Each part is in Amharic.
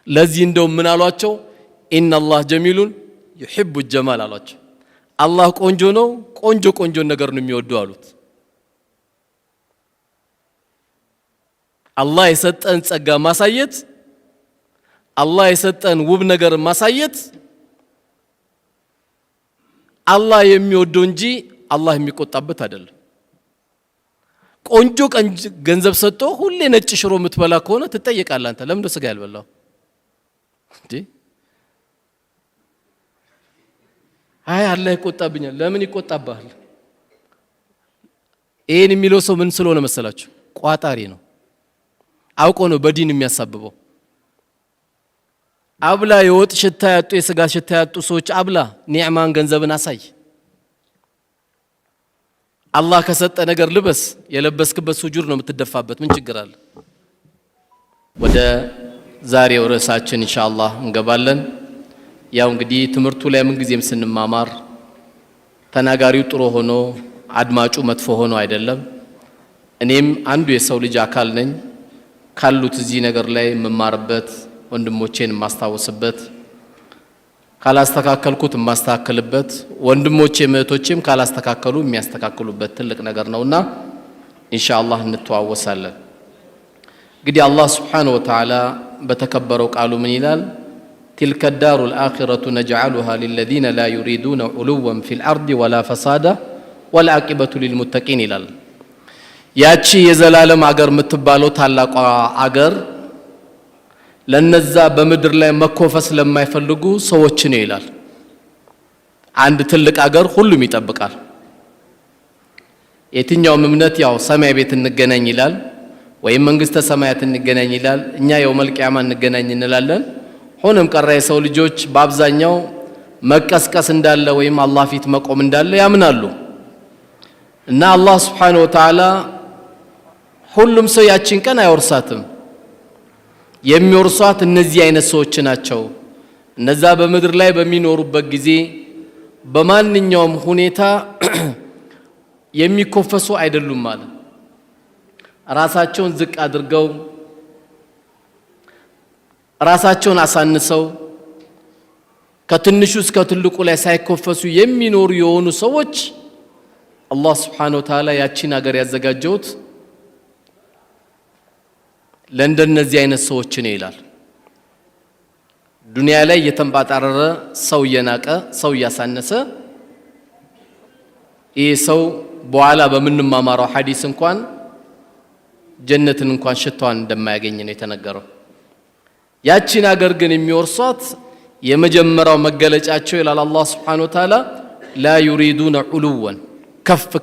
ለዚህ እንደው ምን አሏቸው ኢነላህ ጀሚሉን ይحب الجمال አሏቸው አላህ ቆንጆ ነው ቆንጆ ነገር ነው የሚወደው አሉት አላህ የሰጠን ጸጋ ማሳየት አላህ የሰጠን ውብ ነገር ማሳየት አላህ የሚወደው እንጂ አላህ የሚቆጣበት አይደለም ቆንጆ ገንዘብ ሰጥቶ ሁሌ ነጭ ሽሮ የምትበላ ከሆነ ትጠየቃለህ አንተ ለምን ስጋ ያልበላው እንዴ አይ አላህ ይቆጣብኛል ለምን ይቆጣባል ይሄን የሚለው ሰው ምን ስለሆነ መሰላችሁ ቋጣሪ ነው አውቆ ነው በዲን የሚያሳብበው አብላ የወጥ ሽታ ያጡ የስጋ ሽታ ያጡ ሰዎች አብላ ኒዕማን ገንዘብን አሳይ አላህ ከሰጠ ነገር ልበስ የለበስክበት ሱጁድ ነው የምትደፋበት ምን ችግር አለ ወደ ዛሬው ርዕሳችን ኢንሻአላህ እንገባለን ያው እንግዲህ ትምርቱ ላይ ምን ጊዜም ስንማማር ተናጋሪው ጥሩ ሆኖ አድማጩ መጥፎ ሆኖ አይደለም እኔም አንዱ የሰው ልጅ አካል ነኝ ካሉት እዚህ ነገር ላይ መማርበት ወንድሞቼን ማስተዋወስበት ካላስተካከልኩት ማስተካከልበት ወንድሞቼ እህቶቼም ካላስተካከሉ የሚያስተካክሉበት ትልቅ ነገር ነውና ኢንሻአላህ እንተዋወሳለን እንግዲህ አላህ Subhanahu Wa Ta'ala በተከበረው ቃሉ ምን ይላል تلك الدار الآخرة نجعلها للذين لا يريدون علوا في الأرض ولا فسادا والعاقبة للمتقين ይላል ያቺ የዘላለም አገር የምትባለው ታላቋ አገር ለነዛ በመድር ላይ መኮፈስ ለማይፈልጉ ሰዎች ነው ይላል አንድ ትልቅ አገር ሁሉም ይጠብቃል የትኛውም እምነት ያው ሰማይ ቤት እንገናኝ ይላል ወይም መንግስተ ሰማያት እንገናኝ ይላል እኛ የውመል ቂያማ እንገናኝ እንላለን ሆነም ቀረ የሰው ልጆች በአብዛኛው መቀስቀስ እንዳለ ወይም አላህ ፊት መቆም እንዳለ ያምናሉ እና አላህ Subhanahu Wa Ta'ala ሁሉም ሰው ያቺን ቀን አይወርሳትም የሚወርሷት እነዚህ አይነት ሰዎች ናቸው እነዛ በመድር ላይ በሚኖሩበት ጊዜ በማንኛውም ሁኔታ የሚኮፈሱ አይደሉም ማለት ራሳቸውን ዝቅ አድርገው ራሳቸውን አሳንሰው ከትንሹ እስከ ትልቁ ላይ ሳይኮፈሱ የሚኖሩ የሆኑ ሰዎች አላህ Subhanahu Wa Ta'ala ያቺን ሀገር ያዘጋጀውት ለእንደነዚህ አይነት ሰዎች ነው ይላል ዱንያ ላይ የተንባጣረረ ሰው የናቀ ሰው ያሳነሰ ይሄ ሰው በኋላ በመንማማራው ሐዲስ እንኳን ጀነትን እንኳን ሽታዋን እንደማያገኝ ነው የተነገረው ያቺን ሀገር ግን የሚወርሷት የመጀመሪያው መገለጫቸው ይላል አላህ Subhanahu Wa Ta'ala لا يريدون علوا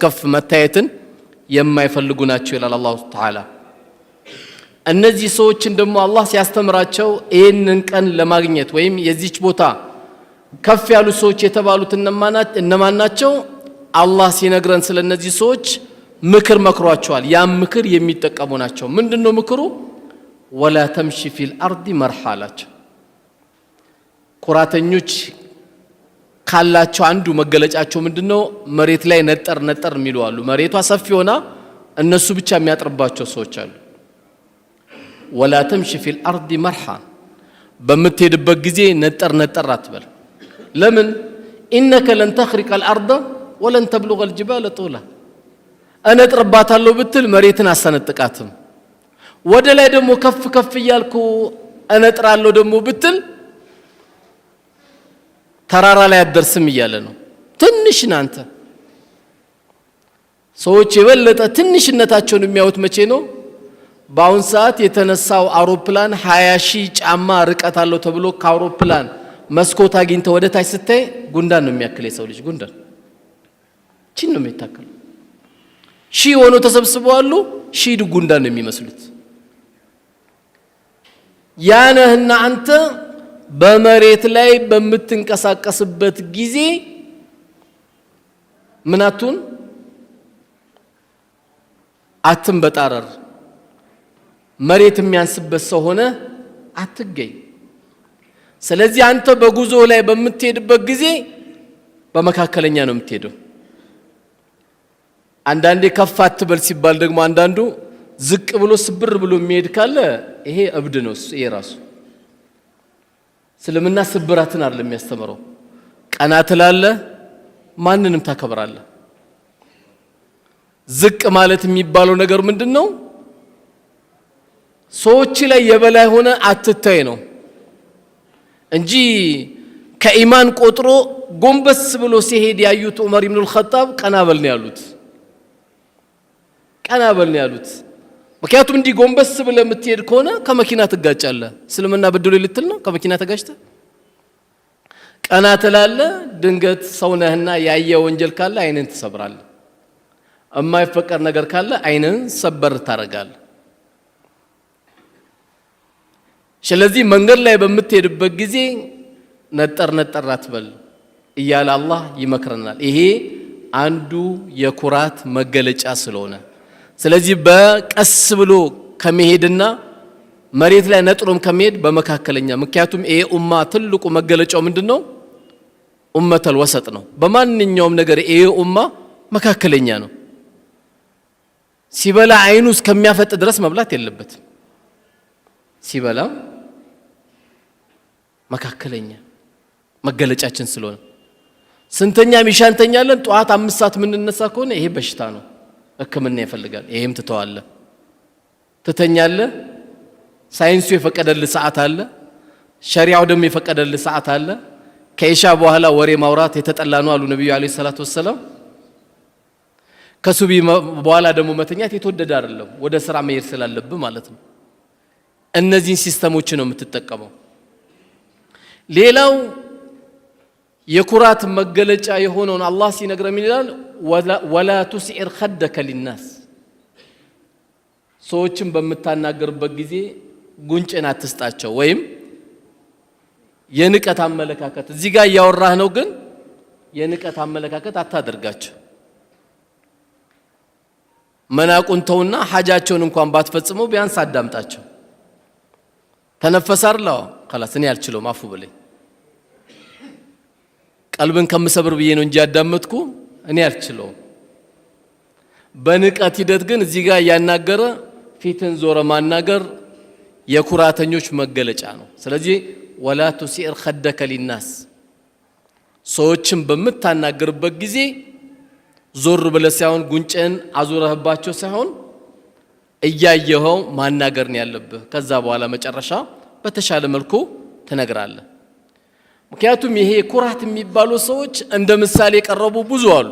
ከፍ መታየትን የማይፈልጉ ናቸው ይላል አላህ Ta'ala እነዚህ ሰዎችን ደግሞ አላህ ሲያስተምራቸው ይሄንን ቀን ለማግኘት ወይም የዚች ቦታ ከፍ ያሉ ሰዎች የተባሉት እነማን ናቸው አላህ ሲነግረን ስለነዚህ ሰዎች ምክር መክሯቸዋል ያ ምክር የሚጠቀሙ ናቸው ምንድነው ምክሩ ولا تمشي في الارض مرحا ኩራተኞች ካላቸው አንዱ መገለጫቸው ምንድነው መሬት ላይ ነጠር የሚሉ አሉ መሬቷ ሰፊ ሆና እነሱ ብቻ የሚያጥርባቸው ሰዎች አሉ ولا تمشي في الارض مرحا በምትሄድበት ጊዜ ነጠር አትበል ለምን انك لن تخرق الارض ولن تبلغ الجبال طولا እነጥርባታለሁ ብትል መሬትን አሰነጥቃትም ወደ ላይ ደግሞ ከፍ ይያልኩ እነጥራለሁ ደግሞ ብትል ተራራ ላይ አደርስም ይያለ ነው ትንሽ ናንተ ሰዎች የበለጠ ትንሽነታቸውን የሚያዩት መቼ ነው በአሁን ሰዓት የተነሳው አውሮፕላን 20,000 ጫማ ርቀት አለው ተብሎ ከአውሮፕላን መስኮት አግኝተ ወደ ታች ስታይ ጉንዳን ነው የሚያክል የሰው ልጅ ጉንዳን ቺን ነው የሚታከል ሺህ ሆኖ ተሰብስበው አሉ ሺህ ጉንዳን ነው የሚመስሉት ያነህና አንተ በመሬት ላይ በምትንቀሳቀስበት ጊዜ ምናቱን አትንበጣረር መሬት የሚያንስበት ሰው ሆነ አትገኝ ስለዚህ አንተ በጉዞ ላይ በምትሄድበት ጊዜ በመካከለኛ ነው የምትሄደው አንዳንዴ ከፍ አትበል ሲባል ደግሞ አንዳንዱ ዝቅ ብሎ ስብር ብሎ የሚሄድ ካለ ይሄ እብድ ነው ይሄ ራሱ እስልምና ስብራትን አይደለም የሚያስተምረው ቀና ትላለህ ማንንም ታከብራለህ ዝቅ ማለት የሚባለው ነገር ምንድነው ሰዎች ላይ የበላይ ሆነ አትታይ ነው እንጂ ከኢማን ቆጥሮ ጎንበስ ብሎ ሲሄድ ያዩት ዑመር ኢብኑ አልኸጣብ ቀናበል ነው ያሉት ምክንያቱም እንዲህ ጎንበስ ብለህ የምትሄድ ከሆነ ከመኪና ትጋጫለህ እስልምና በድሎ ልትል ነው ከመኪና ተጋጭተህ ቀና ትላለህ ድንገት ሰውነህና ያየ ወንጀል ካለ አይነን ትሰብራለህ የማይፈቀድ ነገር ካለ አይነን ሰበር ታረጋለህ ስለዚህ መንገድ ላይ በምትሄድበት ጊዜ ነጠር አትበል እያለ አላህ ይመክረናል ይሄ አንዱ የኩራት መገለጫ ስለሆነ ስለዚህ በቀስ ብሎ ከመሄድና መሬት ላይ ነጥሮም ከመሄድ በመካከለኛ ምክንያቱም ይሄ ኡማ ትልቁ መገለጫው ምንድነው ኡመተል ወሰጥ ነው በማንኛውም ነገር ይሄ ኡማ መካከለኛ ነው ሲበላ አይኑ እስከሚያፈጥ ድረስ መብላት የለበትም ሲበላ መካከለኛ መገለጫችን ስለሆነ ስንተኛ ሚሻንተኛለን ጧት 5 ሰዓት ምን እንነሳ ከሆነ ይሄ በሽታ ነው ህክምና ይፈልጋል ይሄም ትተኛለህ ሳይንሱ የፈቀደልህ ሰዓት አለ ሸሪዓው ደግሞ የፈቀደልህ ሰዓት አለ ከኢሻ በኋላ ወሬ ማውራት የተጠላ ነው አሉ ነብዩ አለይሂ ሰላቱ ወሰለም ከሱቢ በኋላ ደግሞ መተኛት የተወደደ አይደለም ወደ ስራ መሄድ ስላለብህ ማለት ነው እነዚህን ሲስተሞች ነው የምትጠቀመው ሌላው የኩራት መገለጫ የሆነውን አላህ ሲነግረን ይላል ወላ ቱስኢር خدك للناس ሰዎችን በመታናገርበት ጊዜ ጉንጭን አትስጣቸው ወይም የንቀት አመለካከት እዚህ ጋር ያወራህ ነው ግን የንቀት አመለካከት አታደርጋቸው መናቁን ተውና ሐጃቸውን እንኳን ባትፈጽመው ቢያንስ አዳምጣቸው ተነፈሳርላው خلاص እኔ አልችለውም አፉ በለኝ ቀልብን ከምሰብር ብዬ ነው እንጂ ያዳመጥኩ እኔ አልችለውም በንቀት ሂደት ግን እዚህ ጋር ያናገረ ፊትን ዞረ ማናገር የኩራተኞች መገለጫ ነው ስለዚህ ወላ ቱሲር خدك للناس ሰዎችን በመታናገርበት ጊዜ ዞር ብለህ ሳይሆን ጉንጭን አዙረህባቸው ሳይሆን እያየኸው ማናገር ነው ያለብህ ከዛ በኋላ መጨረሻ በተሻለ መልኩ ተነግራለህ ምክንያቱም ይሄ ኩራት የሚባሉ ሰዎች እንደ ምሳሌ ቀረቡ ብዙ አሉ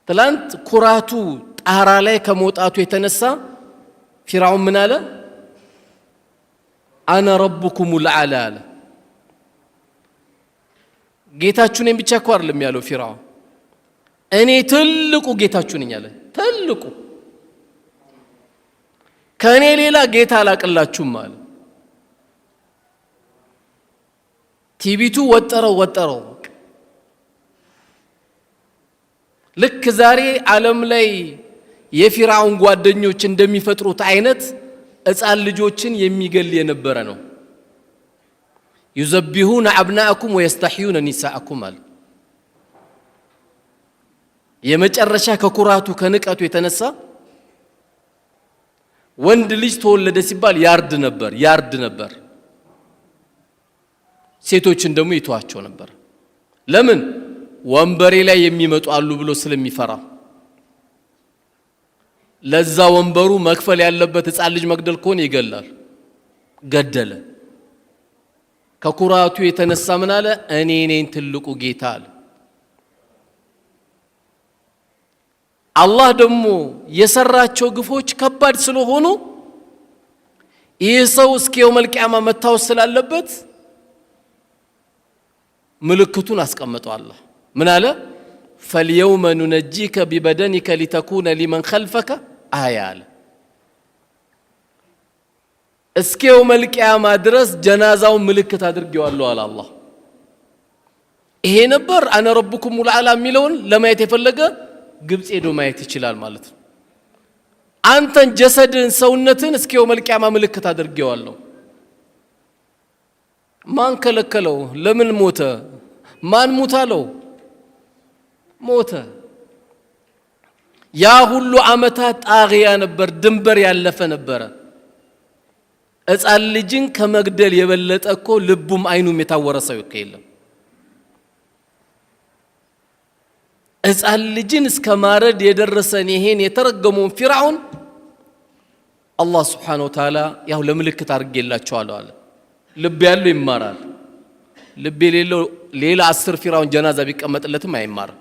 ትላንት ኩራቱ ጣራ ላይ ከመውጣቱ የተነሳ ፊርዓውን ምን አለ አና ረብኩም العلى አለ ጌታችሁ ነኝ ብቻ እኮ አይደለም ያለው ፊርዓውን እኔ ትልቁ ጌታችሁ ነኝ አለ ትልቁ ከኔ ሌላ ጌታ አላቀላችሁም አለ ቲቢቱ ወጠረው ልክ ዛሬ ዓለም ላይ የፊርዓውን ጓደኞች እንደሚፈጥሩት አይነት ሕፃን ልጆችን የሚገል የነበረ ነው يذبحون أبناءكم ويستحيون نساءكم አለ የመጨረሻ ከኩራቱ ከንቀቱ የተነሳ ወንድ ልጅ ተወለደ ሲባል ያርድ ነበር ሴቶችን ደግሞ ይተዋቸው ነበር ለምን ወንበሬ ላይ የሚመጡ አሉ ብሎ ስለሚፈራ ለዛ ወንበሩ መክፈል ያለበት ሕፃን ልጅ መግደል ከሆነ ይገላል ገደለ ከኩራቱ የተነሳ ምን አለ እኔ ነኝ ትልቁ ጌታ አለ አላህ ደግሞ የሰራቸው ግፎች ከባድ ስለሆኑ ይህ ሰው እስከ የውመል ቂያማ መታወስ ስላለበት ምልክቱን አስቀመጠው አላህ ምን አለ فاليوم ننجيك ببدنك لتكون لمن خلفك آية እስከ የውመል ቂያማ ድረስ ጀናዛው ምልክት አድርጌዋለሁ አለ አላህ ይሄ ነበር አነ ረብኩም العلى የሚለውን ለማየት የፈለገ ግብጽ ሄዶ ማየት ይችላል ማለት ነው አንተን ጀሰድን ሰውነትን እስከ የውመል ቂያማ ምልክት አድርጌዋለሁ ማን ከለከለው ለምን ሞተ ማን ሞታለው ሞተ ያ ሁሉ አመታት ጣጊያ ነበር ድንበር ያለፈ ነበር ሕፃን ልጅን ከመግደል የበለጠ እኮ ልቡም አይኑም የታወረ ሰው የለም። ሕፃን ልጅን እስከ ማረድ የደረሰን ይሄን የተረገመውን ፊርዓውን አላህ ስብሓነሁ ወተዓላ ያው ለምልክት አድርጌላቸዋለሁ አለ። ልብ ያለው ይማራል፣ ልብ የሌለው ሌላ 10 ፊርዓውን ጀናዛ ቢቀመጥለትም አይማርም።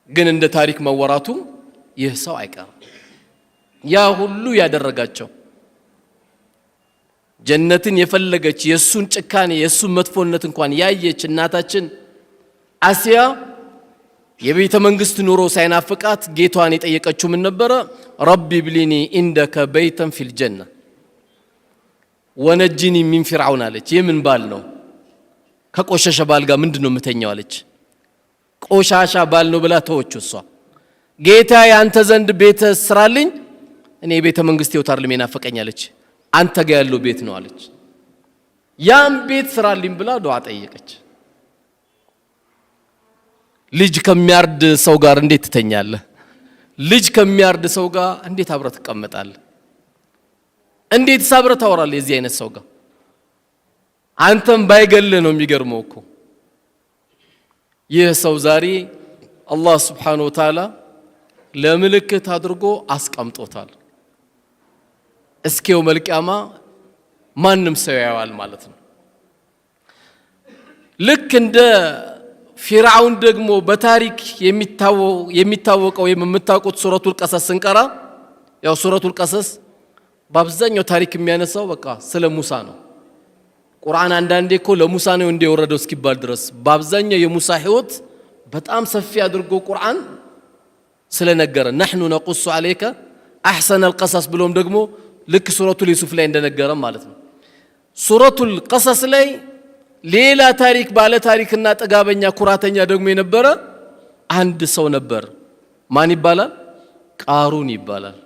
ግን እንደ ታሪክ መወራቱ ይህ ሰው አይቀርም። ያ ሁሉ ያደረጋቸው ጀነትን የፈለገች የሱን ጭካኔ የሱን መጥፎነት እንኳን ያየች እናታችን አሲያ የቤተ መንግስት ኑሮ ሳይናፍቃት ጌቷን የጠየቀችው ምን ነበረ? ረቢ ብሊኒ ኢንደከ በይተን ፊል ጀነ ወነጂኒ ሚን ፊርዓውን አለች። የምን ባል ነው? ከቆሻሻ ባል ጋር ምንድነው የምተኛው አለች። ቆሻሻ ባል ነው ብላ ተወች። እሷ ጌታ ያንተ ዘንድ ቤት ስራልኝ፣ እኔ ቤተ መንግስት ይወታር ለሚናፈቀኝ አለች። አንተ ጋር ያለው ቤት ነው አለች። ያን ቤት ስራልኝ ብላ ዱዓ ጠየቀች። ልጅ ከሚያርድ ሰው ጋር እንዴት ትተኛለህ? ልጅ ከሚያርድ ሰው ጋር እንዴት አብረህ ትቀመጣለህ? እንዴት አብረህ ታወራለህ የዚህ አይነት ሰው ጋር? አንተም ባይገልህ ነው የሚገርመው እኮ። ይህ ሰው ዛሬ አላህ Subhanahu Wa Ta'ala ለምልክት አድርጎ አስቀምጦታል። እስኪው መልቂያማ ማንም ሰው ያያዋል ማለት ነው። ልክ እንደ ፊርዓውን ደግሞ በታሪክ የሚታወቀው የምታውቁት ሱረቱል ቀሰስ ስንቀራ ያው ሱረቱል ቀሰስ በአብዛኛው ታሪክ የሚያነሳው በቃ ስለ ሙሳ ነው። ቁርአን አንዳንዴ እኮ ለሙሳ ነው እንደወረደው እስኪባል ድረስ በአብዛኛው የሙሳ ህይወት በጣም ሰፊ አድርጎ ቁርአን ስለነገረ نحن نقص عليك احسن القصص ብሎም ደግሞ ልክ ሱረቱል ዩሱፍ ላይ እንደነገረ ማለት ነው። ሱረቱል ቀሰስ ላይ ሌላ ታሪክ ባለ ታሪክና ጥጋበኛ ኩራተኛ ደግሞ የነበረ አንድ ሰው ነበር። ማን ይባላል? ቃሩን ይባላል።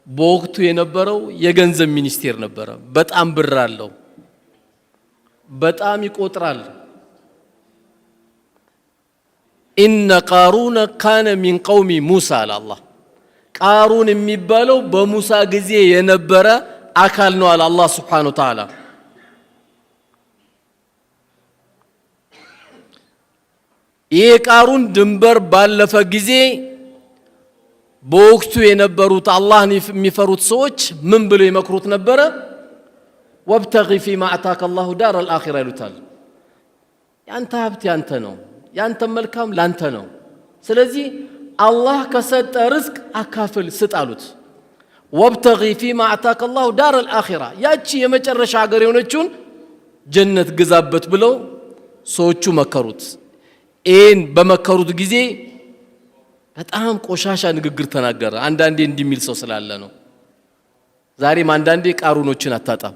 በወቅቱ የነበረው የገንዘብ ሚኒስቴር ነበረ። በጣም ብር አለው፣ በጣም ይቆጥራል። ኢነ ቃሩን ካነ ሚን ቀውሚ ሙሳ አላህ። ቃሩን የሚባለው በሙሳ ጊዜ የነበረ አካል ነው አለ አላህ Subhanahu Wa Ta'ala። ይህ ቃሩን ድንበር ባለፈ ጊዜ በወቅቱ የነበሩት አላህን የሚፈሩት ሰዎች ምን ብለው ይመክሩት ነበረ? ወብተጊ ፊማ አታከ አላሁ ዳረል አኺራ ይሉታል። ያንተ ሀብት ያንተ ነው፣ ያንተ መልካም ላንተ ነው። ስለዚህ አላህ ከሰጠ ርዝቅ አካፍል ስጥ አሉት። ወብተጊ ፊማ አታከ አላሁ ዳረል አኺራ፣ ያቺ የመጨረሻ ሀገር የሆነችውን ጀነት ግዛበት ብለው ሰዎቹ መከሩት። ይህን በመከሩት ጊዜ በጣም ቆሻሻ ንግግር ተናገረ። አንዳንዴ እንዲሚል ሰው ስላለ ነው። ዛሬም አንዳንዴ ቃሩኖችን አታጣም።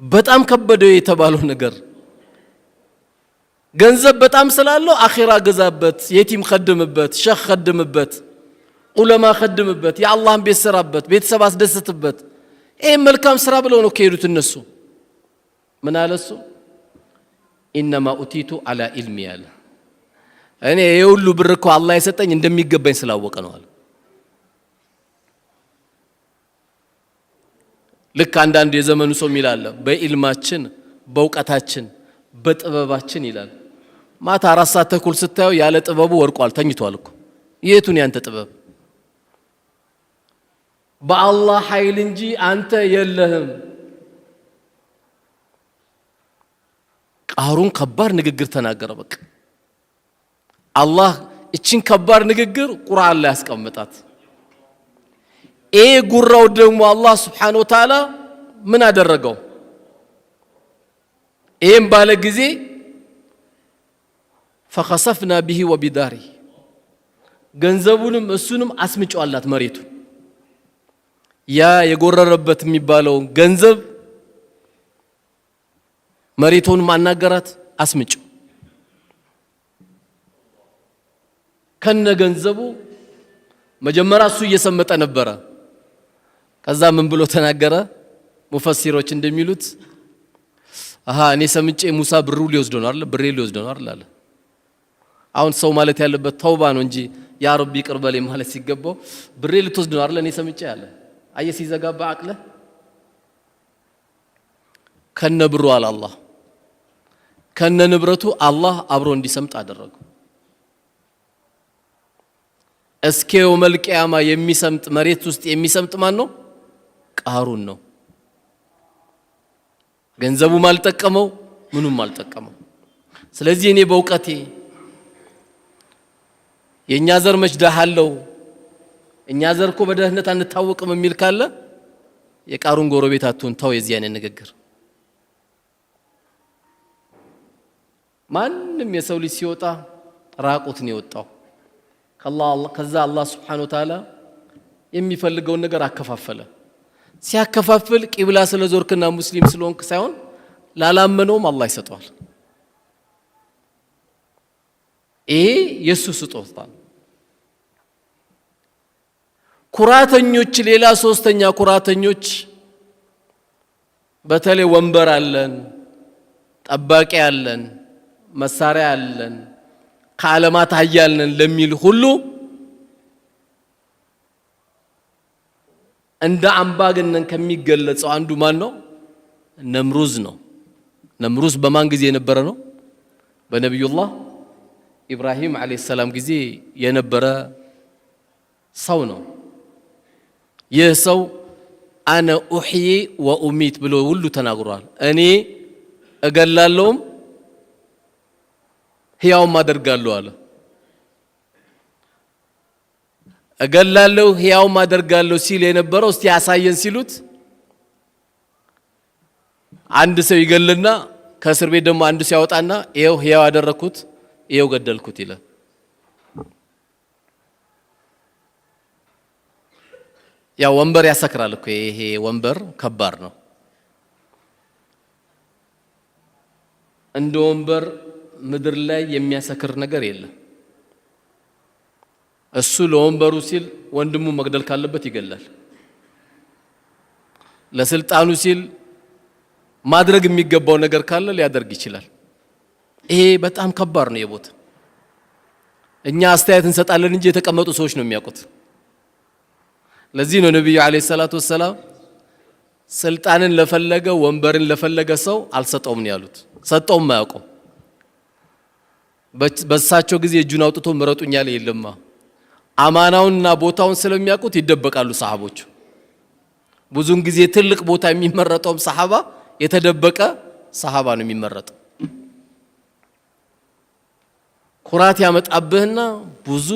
በጣም ከበደው የተባለው ነገር ገንዘብ በጣም ስላለው አኺራ ገዛበት፣ የቲም ኸድምበት፣ ሸህ ኸድምበት፣ ዑለማ ኸድምበት፣ የአላህን ቤት ስራበት፣ ቤተሰብ አስደስትበት። ይሄ መልካም ስራ ብለው ነው ከሄዱት እነሱ። ምን አለሱ? ኢነማ ኡቲቱ አላ ኢልሚ ያለ እኔ የሁሉ ብር እኮ አላህ የሰጠኝ እንደሚገባኝ ስላወቀ ነው አለ። ልክ አንዳንድ የዘመኑ ሰው ይላል በኢልማችን በእውቀታችን በጥበባችን ይላል። ማታ 4 ሰዓት ተኩል ስታየው ያለ ጥበቡ ወርቋል፣ ተኝቷል እኮ። የቱን ያንተ ጥበብ? በአላህ ኃይል እንጂ አንተ የለህም። ቃሩን ከባድ ንግግር ተናገረ። በቃ አላህ እቺን ከባድ ንግግር ቁርአን ላይ ያስቀምጣት። ጉራው ደግሞ አላህ Subhanahu Wa Ta'ala ምን አደረገው? ይሄን ባለ ጊዜ فخسفنا به وبداره ገንዘቡንም እሱንም አስምጫዋላት መሬቱ። ያ የጎረረበት የሚባለው ገንዘብ መሬቱን ማናገራት አስምጭ ከነ ገንዘቡ። መጀመሪያ እሱ እየሰመጠ ነበረ። ከዛ ምን ብሎ ተናገረ? ሙፈሲሮች እንደሚሉት እኔ ሰምጬ ሙሳ ብሩ ሊወስደው ነው አይደል? ብሬ ሊወስደው ነው አይደል? አሁን ሰው ማለት ያለበት ተውባ ነው እንጂ ያ ረቢ ቅርበሌ ማለት ሲገባው ብሬ ልትወስድ ነው አይደል? እኔ ሰምጬ ያለ አየ ሲዘጋባ አቅለ ከነ ብሩ አለ አላህ ከነ ንብረቱ አላህ አብሮ እንዲሰምጥ አደረገው። እስከ የውመል ቂያማ የሚሰምጥ መሬት ውስጥ የሚሰምጥ ማን ነው? ቃሩን ነው። ገንዘቡም አልጠቀመው ምኑም አልጠቀመው። ስለዚህ እኔ በእውቀቴ የኛ ዘር መች ደሃ አለው እኛ ዘር እኮ በደህነት አንታወቅም የሚል ካለ የቃሩን ጎረቤት አትሁን። ተው የዚህ አይነት ንግግር። ማንም የሰው ልጅ ሲወጣ ራቁት ነው የወጣው። ከዛ አላህ Subhanahu Wa Ta'ala የሚፈልገውን ነገር አከፋፈለ። ሲያከፋፍል ቂብላ ስለዞርክና ሙስሊም ስለሆንክ ሳይሆን ላላመነውም አላህ ይሰጠዋል። ይሄ የሱ ስጦታ። ኩራተኞች ሌላ ሶስተኛ ኩራተኞች በተለይ ወንበር አለን፣ ጠባቂ አለን፣ መሳሪያ አለን፣ ከዓለማት ሀያልነን ለሚል ሁሉ እንደ አምባገነን ከሚገለጸው አንዱ ማን ነው? ነምሩዝ ነው። ነምሩዝ በማን ጊዜ የነበረ ነው? በነብዩላህ ኢብራሂም አለይሂ ሰላም ጊዜ የነበረ ሰው ነው። ይህ ሰው አነ ኡህይ ወኡሚት ብሎ ሁሉ ተናግሯል። እኔ እገላለሁም ሕያውም አደርጋለሁ አለ። እገላለሁ ሕያውም አደርጋለሁ ሲል የነበረው እስቲ ያሳየን ሲሉት አንድ ሰው ይገልና ከእስር ቤት ደግሞ አንዱ ሲያወጣና ይሄው ሕያው አደረኩት ይሄው ገደልኩት ይላል። ያ ወንበር ያሰክራል እኮ ይሄ ወንበር ከባድ ነው። እንደ ወንበር ምድር ላይ የሚያሰክር ነገር የለም። እሱ ለወንበሩ ሲል ወንድሙ መግደል ካለበት ይገላል። ለስልጣኑ ሲል ማድረግ የሚገባው ነገር ካለ ሊያደርግ ይችላል። ይሄ በጣም ከባድ ነው የቦታ። እኛ አስተያየት እንሰጣለን እንጂ የተቀመጡ ሰዎች ነው የሚያውቁት። ለዚህ ነው ነብዩ አለይሂ ሰላቱ ወሰለም ስልጣንን ለፈለገ ወንበርን ለፈለገ ሰው አልሰጠውም ነው ያሉት። ሰጠውም አያውቀው። በሳቸው ጊዜ እጁን አውጥቶ ምረጡኝ ያለ የለማ። አማናውንና ቦታውን ስለሚያውቁት ይደበቃሉ ሰሃቦቹ። ብዙን ጊዜ ትልቅ ቦታ የሚመረጠውም ሰሃባ የተደበቀ ሰሃባ ነው የሚመረጠው። ኩራት ያመጣብህና ብዙ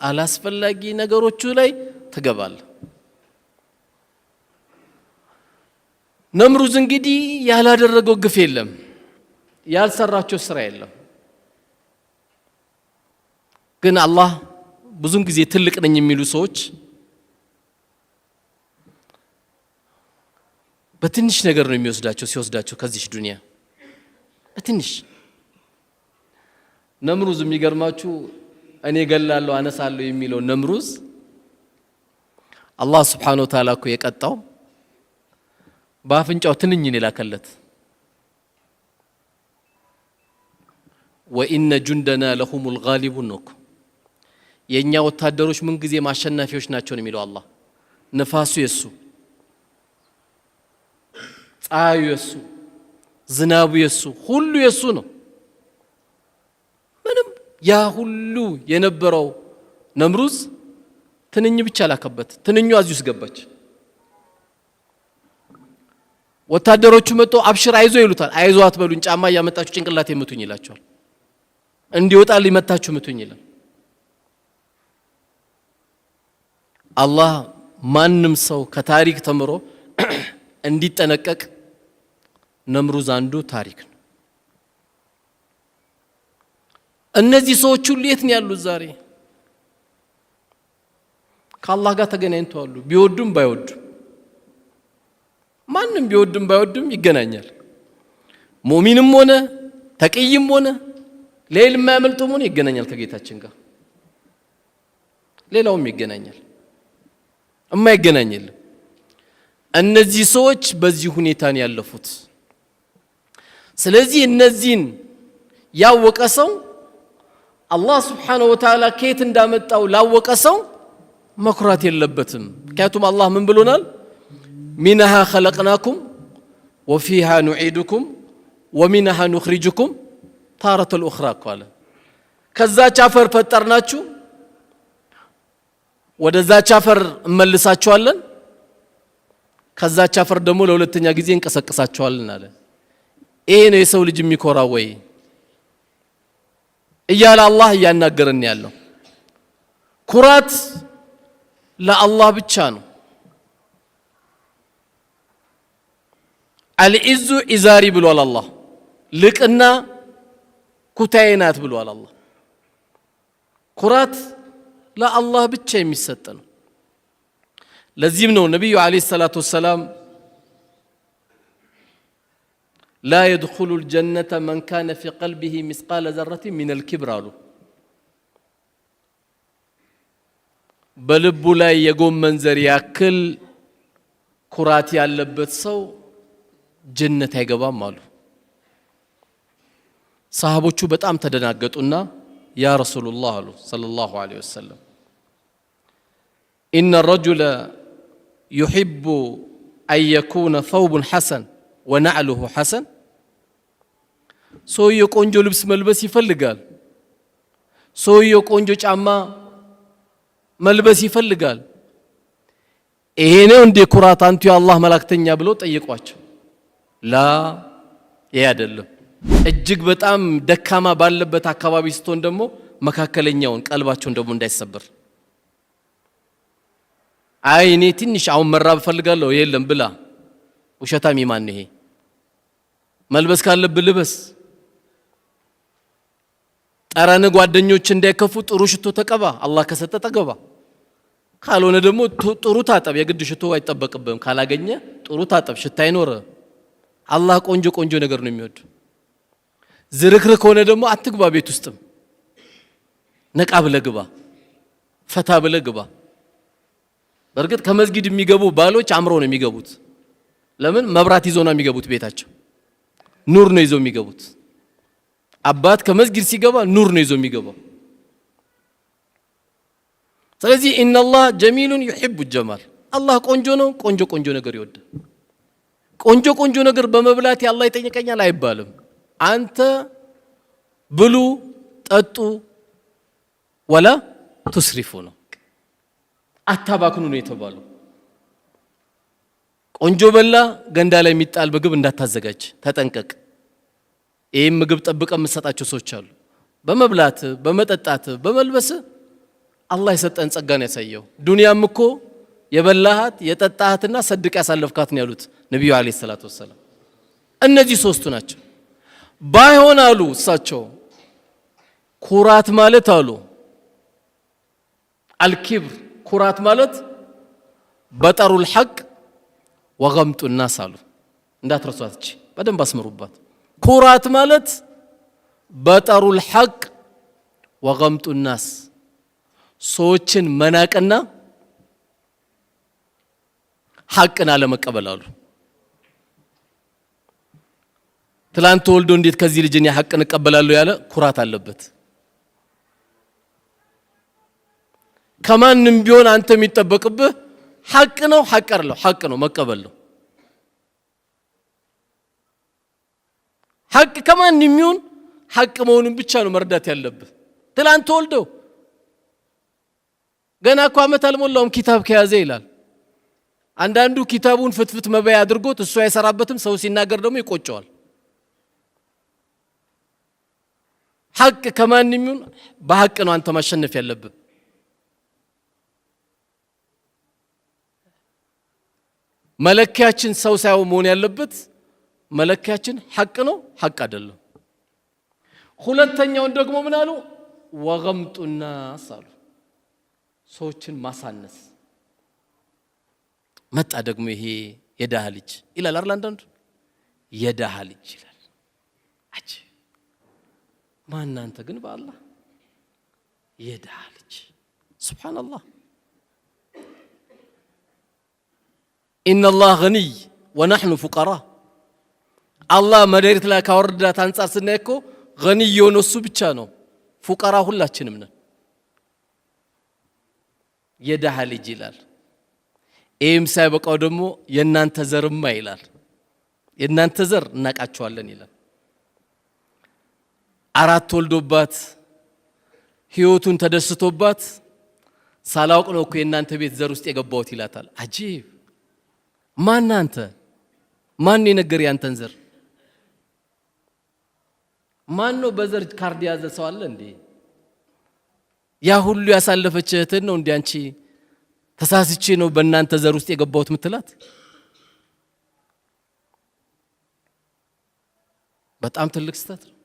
አላስፈላጊ ነገሮቹ ላይ ትገባለህ። ነምሩዝ እንግዲህ ያላደረገው ግፍ የለም፣ ያልሰራቸው ስራ የለም። ግን አላህ ብዙን ጊዜ ትልቅ ነኝ የሚሉ ሰዎች በትንሽ ነገር ነው የሚወስዳቸው። ሲወስዳቸው ከዚህ ዱንያ በትንሽ ነምሩዝ የሚገርማችሁ እኔ ገላለሁ አነሳለሁ የሚለው ነምሩዝ አላህ Subhanahu Wa Ta'ala እኮ የቀጣው በአፍንጫው ትንኝን የላከለት ወኢነ ጁንደና ለሁሙል ጋሊቡን ነው። የኛ ወታደሮች ምን ጊዜ ማሸናፊዎች ናቸው ነው የሚለው አላህ። ነፋሱ የሱ፣ ፀሐዩ የሱ፣ ዝናቡ የሱ፣ ሁሉ የሱ ነው። ምንም ያ ሁሉ የነበረው ነምሩዝ ትንኝ ብቻ ላከበት። ትንኙ እዚህ ውስጥ ገባች። ወታደሮቹ መጥቶ አብሽር አይዞ ይሉታል። አይዞ አትበሉኝ፣ ጫማ ያመጣችሁ ጭንቅላት የምቱኝ ይላቸዋል። እንዲወጣ ሊመታችሁ ምቱኝ ይላል። አላህ ማንም ሰው ከታሪክ ተምሮ እንዲጠነቀቅ ነምሩዝ አንዱ ታሪክ ነው። እነዚህ ሰዎች ሁሉ የት ነው ያሉት ዛሬ? ከአላህ ጋር ተገናኝተዋል። ቢወዱም ባይወዱም ማንም ቢወድም ባይወድም ይገናኛል። ሙእሚንም ሆነ ተቅይም ሆነ ሌላ የማያመልጠው ሆነ ይገናኛል ከጌታችን ጋር። ሌላውም ይገናኛል፣ የማይገናኝ የለም። እነዚህ ሰዎች በዚህ ሁኔታ ነው ያለፉት። ስለዚህ እነዚህን ያወቀ ሰው አላህ ስብሓነሁ ወተዓላ ከየት እንዳመጣው ላወቀ ሰው መኩራት የለበትም። ምክንያቱም አላህ ምን ብሎናል? ሚንሃ ኸለቅናኩም ወፊሃ ኑዒዱኩም ወሚንሃ ኑኽሪጁኩም ታረተል ኡኽራ እኮ አለ። ከዛች አፈር ፈጠርናችሁ፣ ወደዛች አፈር እመልሳችኋለን፣ ከዛች አፈር ደግሞ ለሁለተኛ ጊዜ እንቀሰቅሳችኋለን አለ። ይሄ ነው የሰው ልጅ የሚኮራው ወይ እያለ አላህ እያናገረን ያለው። ኩራት ለአላህ ብቻ ነው። አልዒዙ ኢዛሪ ብሏል አላህ። ልቅና ኩታዬ ናት ብሏል አላህ። ኩራት ለአላህ ብቻ የሚሰጥ ነው። ለዚህም ነው ነቢዩ ዓለይሂ ሰላቱ ወሰላም ላ የድኹሉ ልጀነተ መን ካነ ፊ ቀልቢሂ ሚስቃለ ዘረቲን ሚነል ኪብር አሉ። በልቡ ላይ የጎመን ዘር ያክል ኩራት ያለበት ሰው ጀነት አይገባም አሉ። ሰሃቦቹ በጣም ተደናገጡና ያ ረሱሉላህ አሉ ሰለላሁ ዐለይሂ ወሰለም ኢነ ረጁለ ዩሒቡ አን የኩነ ተውቡን ሐሰን ወነዕሉሁ ሐሰን። ሰውየው ቆንጆ ልብስ መልበስ ይፈልጋል። ሰውየው ቆንጆ ጫማ መልበስ ይፈልጋል። ይሄ ነው እንዴ ኩራት አንቱ የአላህ መላእክተኛ ብለው ጠየቋቸው። ላ ይሄ አይደለም። እጅግ በጣም ደካማ ባለበት አካባቢ ስትሆን ደግሞ መካከለኛውን ቀልባቸውን ደግሞ እንዳይሰበር፣ አይ እኔ ትንሽ አሁን መራብ ፈልጋለሁ የለም ብላ፣ ውሸታም ይማን ይሄ። መልበስ ካለብህ ልበስ። ጠረን ጓደኞች እንዳይከፉ ጥሩ ሽቶ ተቀባ፣ አላህ ከሰጠ ተገባ። ካልሆነ ደግሞ ጥሩ ታጠብ። የግድ ሽቶ አይጠበቅብህም። ካላገኘ ጥሩ ታጠብ፣ ሽታ አይኖር። አላህ ቆንጆ ቆንጆ ነገር ነው የሚወድ። ዝርክርክ ከሆነ ደግሞ አትግባ። ቤት ውስጥም ነቃ ብለህ ግባ፣ ፈታ ብለህ ግባ። በእርግጥ ከመስጊድ የሚገቡ ባሎች አምረው ነው የሚገቡት። ለምን? መብራት ይዘው ነው የሚገቡት። ቤታቸው ኑር ነው ይዘው የሚገቡት። አባት ከመስጊድ ሲገባ ኑር ነው ይዘው የሚገባው። ስለዚህ ኢነላህ ጀሚሉን ዩሒቡ ጀማል፣ አላህ ቆንጆ ነው፣ ቆንጆ ቆንጆ ነገር ይወዳል። ቆንጆ ቆንጆ ነገር በመብላት አላህ ይጠይቀኛል አይባልም። አንተ ብሉ ጠጡ ወላ ቱስሪፉ ነው፣ አታባክኑ ነው የተባለው። ቆንጆ በላ ገንዳ ላይ የሚጣል ምግብ እንዳታዘጋጅ ተጠንቀቅ። ይህም ምግብ ጠብቀ የምትሰጣቸው ሰዎች አሉ። በመብላት በመጠጣት በመልበስ አላህ የሰጠን ጸጋን ያሳየው። ዱንያም እኮ የበላሃት የጠጣሃትና ሰድቅ ያሳለፍካት ነው ያሉት ነቢዩ ዓለይሂ ሰላቱ ወሰላም። እነዚህ ሶስቱ ናቸው። ባይሆን አሉ እሳቸው ኩራት ማለት አሉ አልኪብር፣ ኩራት ማለት በጠሩል ሐቅ ወገምጡ ናስ አሉ። እንዳትረሷት፣ እቺ በደንብ አስምሩባት። ኩራት ማለት በጠሩል ሐቅ ወገምጡ ናስ፣ ሰዎችን መናቅና ሐቅን አለመቀበል አሉ። ትላንት ተወልዶ እንዴት ከዚህ ልጅ እኔ ሐቅን እቀበላለሁ ያለ ኩራት አለበት። ከማንም ቢሆን አንተ የሚጠበቅብህ ሐቅ ነው፣ ሐቅ አይደለም፣ ሐቅ ነው መቀበል ነው። ሐቅ ከማንም ይሁን ሐቅ መሆኑን ብቻ ነው መርዳት ያለብህ። ትላንት ተወልዶ ገና እኮ ዓመት አልሞላውም ኪታብ ከያዘ ይላል። አንዳንዱ ኪታቡን ፍትፍት መበያ አድርጎት እሱ አይሰራበትም። ሰው ሲናገር ደግሞ ይቆጨዋል። ሐቅ ከማንም ይሁን በሐቅ ነው አንተ ማሸነፍ ያለብህ። መለኪያችን ሰው ሳይሆን መሆን ያለበት መለኪያችን ሐቅ ነው፣ ሐቅ አይደለም። ሁለተኛውን ደግሞ ምን አሉ? ወገምጡ ናስ አሉ። ሰዎችን ማሳነስ መጣ። ደግሞ ይሄ የዳህ ልጅ ይላል አይደል? አንዳንዱ የዳህ ልጅ ይላል። አጭ ማናንተ ግን በአላህ የዳህ ልጅ ሱብሃንአላህ። ኢነላህ ገኒይ ወነሕኑ ፉቀራ። አላህ መሬት ላይ ካወረዳት አንጻር ስናይ እኮ ገኒይ የሆነ እሱ ብቻ ነው፣ ፉቀራ ሁላችንም ነን። የደሃ ልጅ ይላል። ይህም ሳይበቃው ደግሞ የእናንተ ዘርማ ይላል። የእናንተ ዘር እናቃቸዋለን ይላል። 4 ወልዶባት ህይወቱን ተደስቶባት ሳላውቅ ነው እኮ የእናንተ ቤት ዘር ውስጥ የገባሁት ይላታል። አጂብ! ማን አንተ? ማን የነገር ያንተን ዘር? ማን ነው በዘር ካርድ ያዘ ሰው አለ እንዴ? ያ ሁሉ ያሳለፈች እህትን ነው እንዴ አንቺ ተሳስቼ ነው በእናንተ ዘር ውስጥ የገባሁት ምትላት? በጣም ትልቅ ስህተት ነው።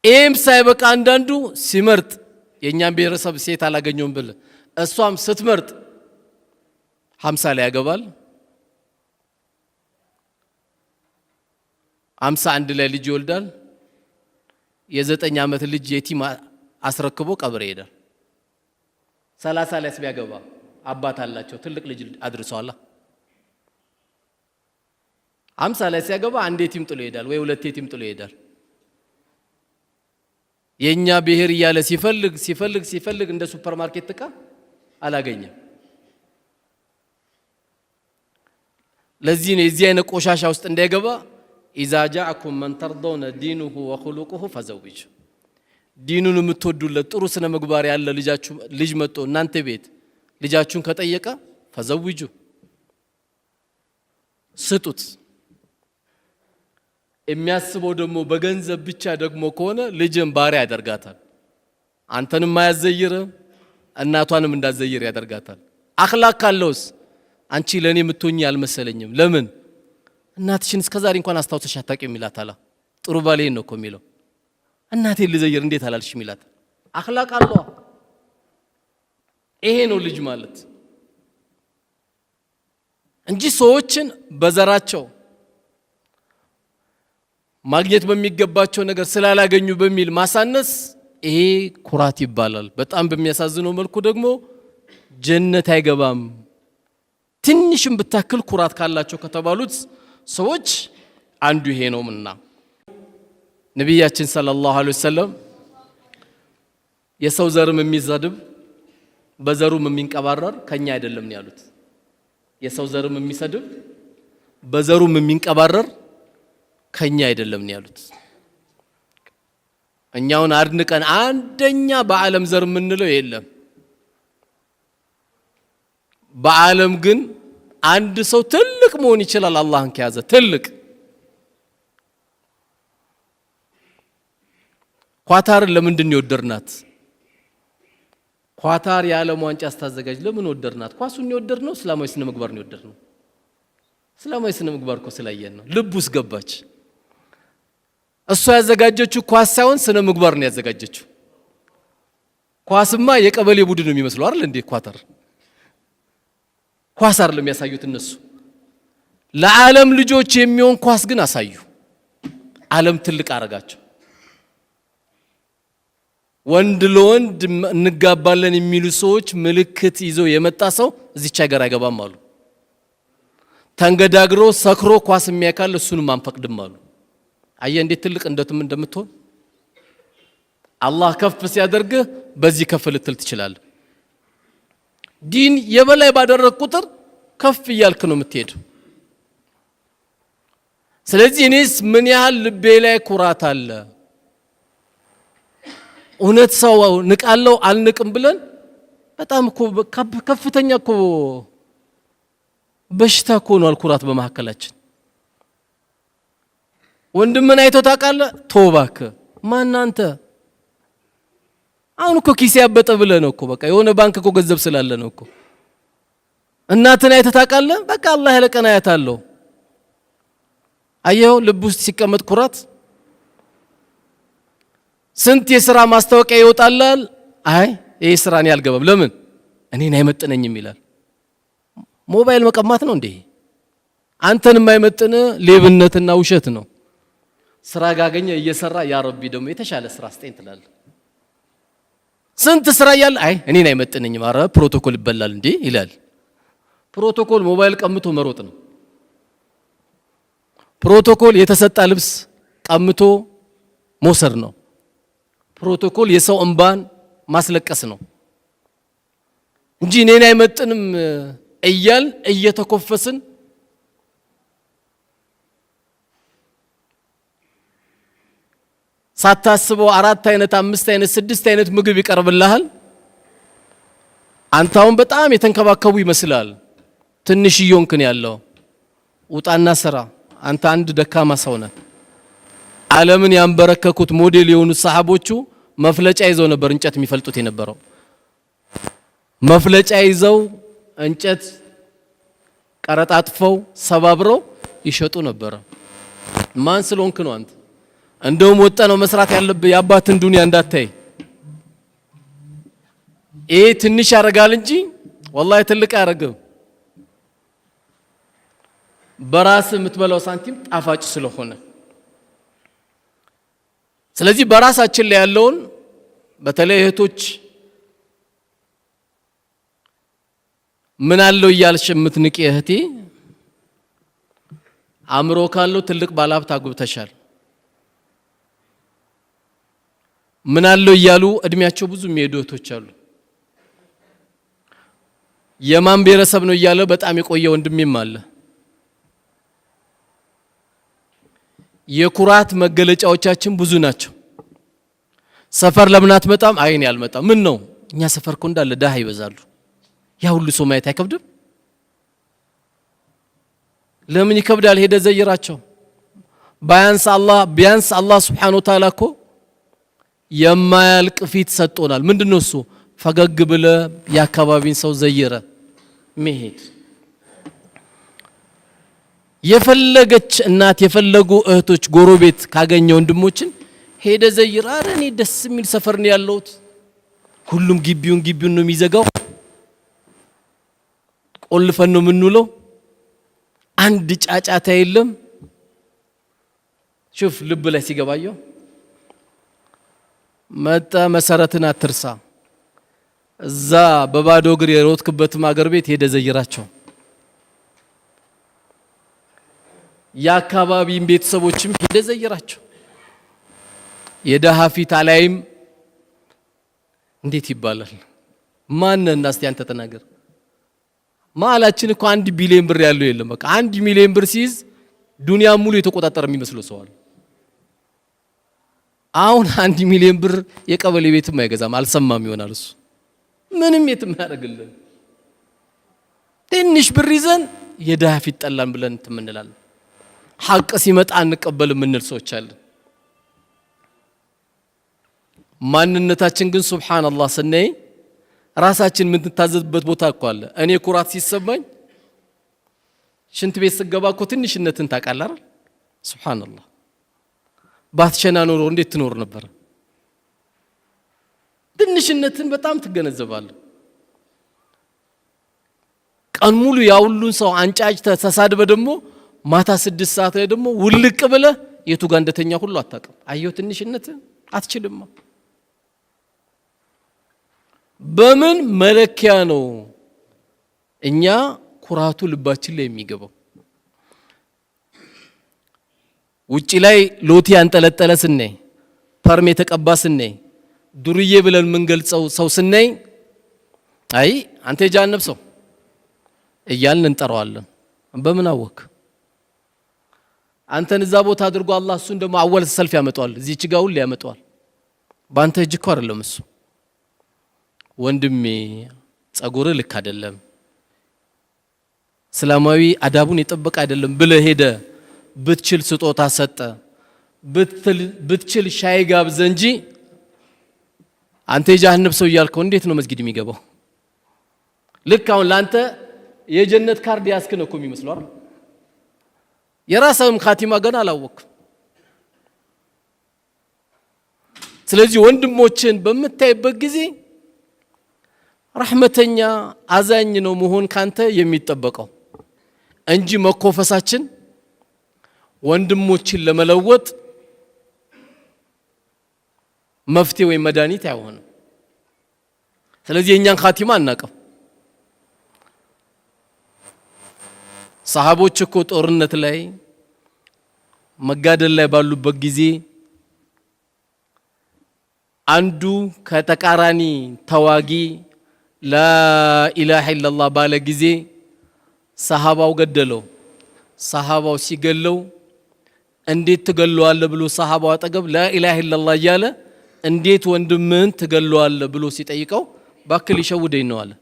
ኤም ሳይበቃ አንዳንዱ ሲመርጥ የኛን ብሔረሰብ ሴት አላገኘውም ብል እሷም ስትመርጥ 50 ላይ ያገባል፣ 51 ላይ ልጅ ይወልዳል። የ9 ዓመት ልጅ የቲም አስረክቦ ቀብር ይሄዳል። 30 ላይ ሲያገባ አባት አላቸው ትልቅ ልጅ አድርሰዋል። 50 ላይ ሲያገባ አንድ የቲም ጥሎ ይሄዳል ወይ 2 የቲም ጥሎ ይሄዳል። የኛ ብሔር እያለ ሲፈልግ እንደ ሱፐርማርኬት ዕቃ አላገኘም። ለዚህ ነው የዚህ አይነት ቆሻሻ ውስጥ እንዳይገባ ኢዛ ጃአኩም መን ተርዶነ ዲኑሁ ወኹሉቁሁ ፈዘውጁ። ዲኑን የምትወዱለት ጥሩ ስነ ምግባር ያለ ልጅ መጥቶ እናንተ ቤት ልጃችሁን ከጠየቀ ፈዘውጁ ስጡት። የሚያስበው ደግሞ በገንዘብ ብቻ ደግሞ ከሆነ ልጅን ባሪያ ያደርጋታል። አንተንም ማያዘይር እናቷንም እንዳዘይር ያደርጋታል። አኽላቅ ካለውስ አንቺ ለኔ የምትሆኚ አልመሰለኝም። ለምን እናትሽን እስከዛሬ እንኳን አስታውሰሽ አታውቂም ይላታል። ጥሩ ባሌ ነው እኮ የሚለው። እናቴን ልዘይር እንዴት አላልሽም ይላታል። አኽላቅ አለው። ይሄ ነው ልጅ ማለት እንጂ ሰዎችን በዘራቸው ማግኘት በሚገባቸው ነገር ስላላገኙ በሚል ማሳነስ ይሄ ኩራት ይባላል። በጣም በሚያሳዝነው መልኩ ደግሞ ጀነት አይገባም። ትንሽም ብታክል ኩራት ካላቸው ከተባሉት ሰዎች አንዱ ይሄ ነውና ነብያችን ሰለላሁ ዐለይሂ ወሰለም የሰው ዘርም የሚዘድብ በዘሩም የሚንቀባረር ከኛ አይደለም ነው ያሉት። የሰው ዘርም የሚሰድብ በዘሩም የሚንቀባረር ከኛ አይደለም ነው ያሉት። እኛውን አድንቀን አንደኛ በዓለም ዘር ምንለው የለም። በዓለም ግን አንድ ሰው ትልቅ መሆን ይችላል አላህን ከያዘ ትልቅ። ኳታርን ለምንድን ነው የወደድናት? ኳታር የዓለም ዋንጫ አስተዛጋጅ ለምን ወደድናት? ኳሱን የወደድነው እስላማዊ ስነ ምግባር ነው የወደድነው። እስላማዊ ስነ ምግባር እኮ ስላየን ነው። ልብ ውስጥ ገባች። እሷ ያዘጋጀችው ኳስ ሳይሆን ስነ ምግባር ነው ያዘጋጀችው። ኳስማ የቀበሌ ቡድን ነው የሚመስለው አይደል እንዴ? ኳታር ኳስ አይደለም ያሳዩት እነሱ። ለዓለም ልጆች የሚሆን ኳስ ግን አሳዩ። ዓለም ትልቅ አረጋቸው። ወንድ ለወንድ እንጋባለን የሚሉ ሰዎች ምልክት ይዘው የመጣ ሰው እዚች ሀገር አይገባም አሉ። ተንገዳግሮ ሰክሮ ኳስ የሚያካል እሱንም አንፈቅድም አሉ። አየ እንዴት ትልቅ እንደምትሆን አላህ ከፍ ሲያደርግህ በዚህ ከፍ ልትል ትችላለህ። ዲን የበላይ ባደረግ ቁጥር ከፍ እያልክ ነው የምትሄደው። ስለዚህ እኔስ ምን ያህል ልቤ ላይ ኩራት አለ፣ እውነት ሰው ንቃለው አልንቅም ብለን በጣም እኮ ከፍተኛ እኮ በሽታ እኮ ነው ኩራት በመሐከላችን። ወንድምን አይቶ ታውቃለህ? ተውባክ ማን አንተ? አሁን እኮ ኪስ ያበጠ ብለህ ነው እኮ በቃ የሆነ ባንክ እኮ ገንዘብ ስላለ ነው እኮ። እናትን አይቶ ታውቃለህ? በቃ አላህ ያለቀን አያታለሁ። አየው ልብ ውስጥ ሲቀመጥ ኩራት። ስንት የሥራ ማስታወቂያ ይወጣላል። አይ ይሄ ስራ እኔ አልገባም፣ ለምን እኔን አይመጥነኝም ይላል። ሞባይል መቀማት ነው እንዴ? አንተን የማይመጥን ሌብነትና ውሸት ነው። ስራ ጋገኘ እየሰራ ያ ረቢ ደግሞ የተሻለ ስራ ስጠኝ ትላለህ። ስንት ስራ ያለ አይ እኔን አይመጥነኝም፣ አረ ፕሮቶኮል ይበላል እንዴ ይላል። ፕሮቶኮል ሞባይል ቀምቶ መሮጥ ነው። ፕሮቶኮል የተሰጣ ልብስ ቀምቶ መውሰድ ነው። ፕሮቶኮል የሰው እንባን ማስለቀስ ነው እንጂ እኔን አይመጥንም እያል እየተኮፈስን ሳታስበው 4 አይነት 5 አይነት 6 አይነት ምግብ ይቀርብልሃል። አንተውን በጣም የተንከባከቡ ይመስላል። ትንሽ ይዮንክን ያለው ውጣና ስራ። አንተ አንድ ደካማ ሰው ነህ። ዓለምን ያንበረከኩት ሞዴል የሆኑት ሰሃቦቹ መፍለጫ ይዘው ነበር እንጨት የሚፈልጡት የነበረው። መፍለጫ ይዘው እንጨት ቀረጣጥፈው ሰባብረው ይሸጡ ነበር። ማን ስለሆንክ ነው አንተ? እንደውም ወጣ ነው መስራት ያለብህ የአባትን ዱንያ እንዳታይ። ይሄ ትንሽ ያረጋል እንጂ ወላሂ ትልቅ ያረጋል። በራስ የምትበላው ሳንቲም ጣፋጭ ስለሆነ ስለዚህ በራሳችን ላይ ያለውን በተለይ እህቶች ምን አለው እያልሽ የምትንቂ እህቴ አምሮ ካለው ትልቅ ባለሀብት አግብተሻል። ምን አለው እያሉ እድሜያቸው ብዙ የሚሄዱ እህቶች አሉ። የማን ብሔረሰብ ነው እያለ በጣም የቆየ ወንድሜም አለ። የኩራት መገለጫዎቻችን ብዙ ናቸው። ሰፈር ለምን አትመጣም? አይኔ አልመጣም። ምን ነው እኛ ሰፈር እኮ እንዳለ ዳህ ይበዛሉ። ያ ሁሉ ሰው ማየት አይከብድም? ለምን ይከብዳል? ሄደ ዘይራቸው። ቢያንስ አላህ Subhanahu Wa Ta'ala እኮ የማያልቅ ፊት ሰጥቶናል። ምንድነው እሱ? ፈገግ ብለ የአካባቢን ሰው ዘይረ መሄድ። የፈለገች እናት የፈለጉ እህቶች ጎረቤት ካገኘ ወንድሞችን ሄደ ዘይራ። አረ እኔ ደስ የሚል ሰፈር ነው ያለሁት። ሁሉም ግቢውን ነው የሚዘጋው። ቆልፈን ነው የምንውለው። አንድ ጫጫታ የለም። ሹፍ ልብ ላይ ሲገባየው መጣ። መሰረትን አትርሳ። እዛ በባዶ እግር የሮጥክበትም አገር ቤት ሄደ ዘይራቸው። የአካባቢን ቤተሰቦችም ሄደ ዘይራቸው። የደሃ ፊት አላይም እንዴት ይባላል? ማንና እስቲ አንተ ተናገር። ማላችን እኮ 1 ቢሊዮን ብር ያለው የለም። በቃ 1 ሚሊዮን ብር ሲይዝ ዱንያ ሙሉ የተቆጣጠረ የሚመስለው ሰው አለ። አሁን 1 ሚሊዮን ብር የቀበሌ ቤትም አይገዛም። አልሰማም ይሆናል እሱ ምንም የትም ያደርግልን። ትንሽ ብር ይዘን የደሃ ፊት ጠላን ብለን እንላለን። ሐቅ ሲመጣ አንቀበልም እንል ሰዎች አለን። ማንነታችን ግን ሱብሃንአላህ ስናይ ራሳችን ምን ተታዘዝበት ቦታ እኮ አለ። እኔ ኩራት ሲሰማኝ ሽንት ቤት ስገባ እኮ ትንሽነትን ታውቃለህ አይደል? ሱብሃንአላህ ባትሸና ኖሮ እንዴት ትኖር ነበር? ትንሽነትን በጣም ትገነዘባለህ። ቀን ሙሉ ያውሉን ሰው አንጫጭ ተሳድበ ደግሞ ማታ 6 ሰዓት ላይ ደግሞ ውልቅ ብለ የቱ ጋር እንደተኛ ሁሉ አታውቅም። አየው ትንሽነትን አትችልም። በምን መለኪያ ነው እኛ ኩራቱ ልባችን ላይ የሚገባው? ውጪ ላይ ሎቲ አንጠለጠለ ስናይ፣ ፐርም የተቀባ ስናይ፣ ዱርዬ ብለን የምንገልጸው ሰው ስናይ አይ አንተ የጃነብ ሰው እያልን እንጠራዋለን። በምን አወክ? አንተን እዛ ቦታ አድርጎ አላህ እሱን ደግሞ አወል ሰልፍ ያመጣዋል። እዚህ ችጋው ላይ ያመጣዋል። ባንተ እጅ እኮ አይደለም እሱ። ወንድሜ ጸጉር ልክ አይደለም፣ እስላማዊ አዳቡን የጠበቀ አይደለም ብለ ሄደ ብትችል ስጦታ ሰጠ፣ ብትችል ሻይ ጋብዘ እንጂ አንተ የጀሃነም ሰው እያልከው እንዴት ነው መስጊድ የሚገባው? ልክ አሁን ላንተ የጀነት ካርድ ያስከነ እኮ የሚመስለው አይደል? የራስህም ካቲማ ገና አላወቅም። ስለዚህ ወንድሞችን በመታይበት ጊዜ ረህመተኛ አዛኝ ነው መሆን ካንተ የሚጠበቀው እንጂ መኮፈሳችን ወንድሞችን ለመለወጥ መፍትሄ ወይ መድኃኒት አይሆንም። ስለዚህ የኛን ካቲማ አናቀም። ሰሃቦች እኮ ጦርነት ላይ መጋደል ላይ ባሉበት ጊዜ አንዱ ከተቃራኒ ተዋጊ ላኢላሃ ኢላላህ ባለ ጊዜ ሰሃባው ገደለው። ሰሃባው ሲገለው እንዴት ትገለዋለህ ብሎ ሰሃባው አጠገብ ላኢላሃ ኢላላህ እያለ እንዴት ወንድምህን ትገለዋለህ ብሎ ሲጠይቀው ባክል ይሸውደኝ ነው አለ።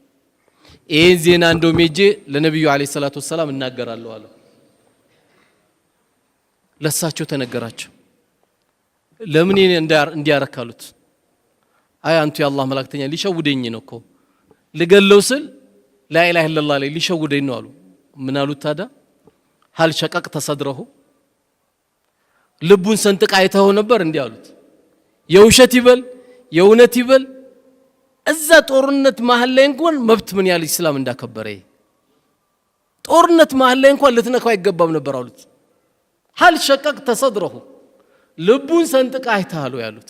ይህን ዜና እንደውም ሄጄ ለነቢዩ ዓለይሂ ሰላቱ ወሰላም እናገራለሁ አለ። ለሳቸው ተነገራቸው። ለምን እንዲያረካሉት? አይ አንቱ የአላህ መላእክተኛ ሊሸውደኝ ነው እኮ ልገለው ስል ላኢላሃ ኢላላህ ላይ ሊሸውደኝ ነው አሉ። ምን አሉት ታዲያ? ሀል ሸቀቅተ ሰድረሁ ልቡን ሰንጥቃ አይተኸው ነበር እንዲህ አሉት። የውሸት ይበል የእውነት ይበል እዛ ጦርነት መሃል ላይ እንኳን መብት ምን ያህል እስላም እንዳከበረ ጦርነት መሃል ላይ እንኳን ልትነካው አይገባም ነበር አሉት። ሀል ሸቀቅተ ሰድረሁ ልቡን ሰንጥቃ አይተሃሉ ያሉት።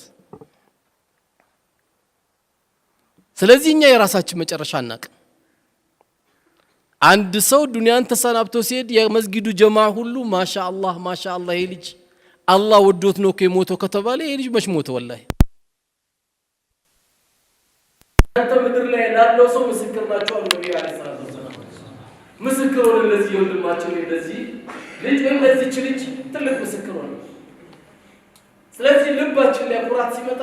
ስለዚህ እኛ የራሳችን መጨረሻ አናቅ። አንድ ሰው ዱንያን ተሰናብቶ ሲሄድ የመስጊዱ ጀማዓ ሁሉ ማሻአላህ ማሻአላህ ይሄ ልጅ አላህ ወዶት ነው ከሞተው ከተባለ ይሄ ልጅ መች ሞተ? ወላሂ አንተ ምድር ላይ ላለው ሰው ምስክር ናቸው አሉ ነብዩ አለይሂ ሰላቱ ወሰላም። ምስክር ሆነ ለዚህ ወንድማችን ለዚህ ልጅ ወይ ለዚህ ልጅ ትልቅ ምስክር ሆነ። ስለዚህ ልባችን ላይ ኩራት ሲመጣ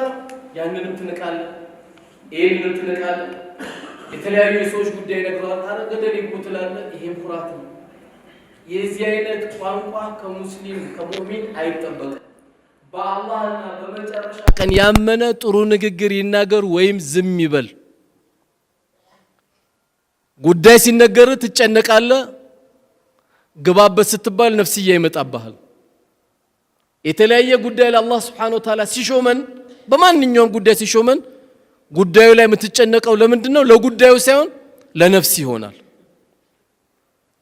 ያንንም ትንቃለህ፣ ይሄንን ትንቃለህ። የተለያዩ የሰዎች ጉዳይ ነግረዋል ታረ ገደል ይቆትላለህ። ይሄም ኩራት ነው። የዚህ አይነት ቋንቋ ከሙስሊም ከሙእሚን አይጠበቅም። በአላህና በመጨረሻ ቀን ያመነ ጥሩ ንግግር ይናገር ወይም ዝም ይበል። ጉዳይ ሲነገር ትጨነቃለህ፣ ግባበት ስትባል ነፍስያ ይመጣብሃል። የተለያየ ጉዳይ ለአላህ Subhanahu Wa Ta'ala ሲሾመን በማንኛውም ጉዳይ ሲሾመን ጉዳዩ ላይ የምትጨነቀው ለምንድን ነው? ለጉዳዩ ሳይሆን ለነፍስ ይሆናል።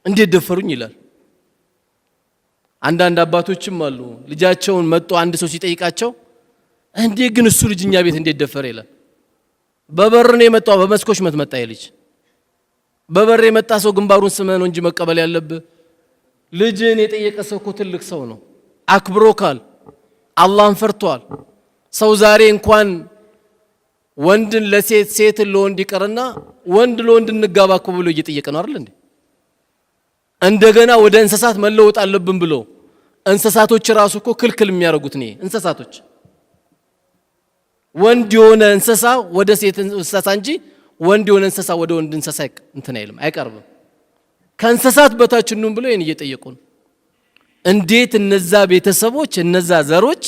እንዴት ደፈሩኝ ይላል። አንዳንድ አባቶችም አሉ ልጃቸውን መጥቶ አንድ ሰው ሲጠይቃቸው እንዴ ግን እሱ ልጅኛ ቤት እንዴት ደፈረ ይላል። በበር ነው የመጣው፣ በመስኮች መጣ ይልጅ። በበር የመጣ ሰው ግንባሩን ስመህ ነው እንጂ መቀበል ያለብህ። ልጅን የጠየቀ ሰው እኮ ትልቅ ሰው ነው፣ አክብሮካል፣ አላህን ፈርቷል። ሰው ዛሬ እንኳን ወንድን ለሴት ሴትን ለወንድ ይቀርና ወንድ ለወንድ እንጋባ እኮ ብሎ እየጠየቀ ነው አይደል እንዴ? እንደገና ወደ እንስሳት መለወጥ አለብን ብሎ እንስሳቶች ራሱ እኮ ክልክል የሚያደርጉት ነው። እንስሳቶች ወንድ የሆነ እንስሳ ወደ ሴት እንስሳ እንጂ ወንድ የሆነ እንስሳ ወደ ወንድ እንስሳ እንትን አይልም አይቀርብም። ከእንስሳት በታች ነው ብሎ ይሄን እየጠየቁ ነው። እንዴት እነዛ ቤተሰቦች እነዛ ዘሮች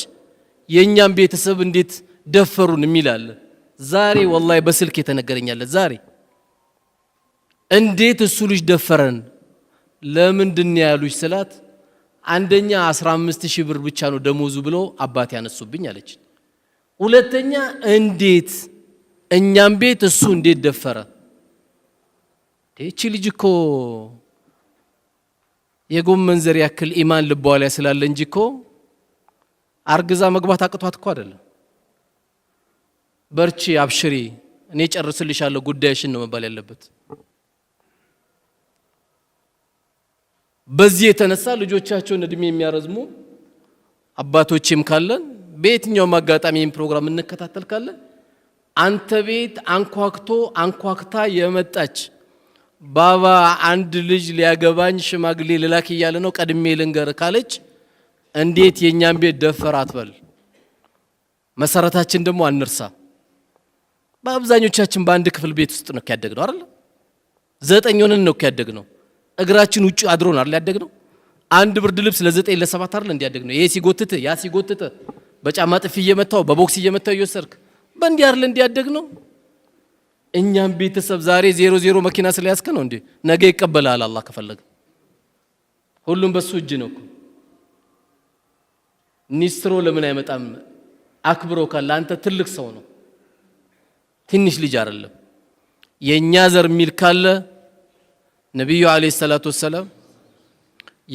የኛም ቤተሰብ እንዴት ደፈሩን የሚላል ዛሬ ወላሂ በስልክ የተነገረኛል። ዛሬ እንዴት እሱ ልጅ ደፈረን ለምንድን ያሉሽ ስላት አንደኛ 15000 ብር ብቻ ነው ደሞዙ ብሎ አባቴ ያነሱብኝ አለች። ሁለተኛ እንዴት እኛም ቤት እሱ እንዴት ደፈረ? እቺ ልጅ እኮ የጎመን ዘር ያክል ኢማን ልቧ ላይ ስላለ እንጂ እኮ አርግዛ መግባት አቅቷት እኮ አይደለም። በርቺ አብሽሪ እኔ ጨርስልሻለሁ ጉዳይሽን ነው መባል ያለበት። በዚህ የተነሳ ልጆቻቸውን እድሜ የሚያረዝሙ አባቶችም ካለን በየትኛውም አጋጣሚ ይህን ፕሮግራም እንከታተል ካለን አንተ ቤት አንኳክታ የመጣች ባባ አንድ ልጅ ሊያገባኝ ሽማግሌ ልላክ እያለ ነው ቀድሜ ልንገር ካለች እንዴት የኛን ቤት ደፈር አትበል። መሰረታችን ደግሞ አንርሳ። በአብዛኞቻችን በአንድ ክፍል ቤት ውስጥ ነው ያደግነው አይደል? 9 ሆነን ነው ያደግነው። እግራችን ውጪ አድሮን አይደል ያደግነው? አንድ ብርድ ልብስ ለ9 ለ7 አይደል እንዲያደግነው። ይሄ ሲጎትተ ያ ሲጎትተ በጫማ ጥፊ እየመታው በቦክስ እየመታው እየወሰርክ በእንዲህ አይደል እንዲያደግነው። እኛም ቤተሰብ ዛሬ 00 መኪና ስለያዝከ ነው እንዴ ነገ ይቀበላል አላህ ከፈለገ። ሁሉም በሱ እጅ ነው እኮ። ኒስትሮ ለምን አይመጣም? አክብሮ ካለ አንተ ትልቅ ሰው ነው ትንሽ ልጅ አይደለም። የኛ ዘር ሚል ካለ ነብዩ አለይሂ ሰላቱ ወሰለም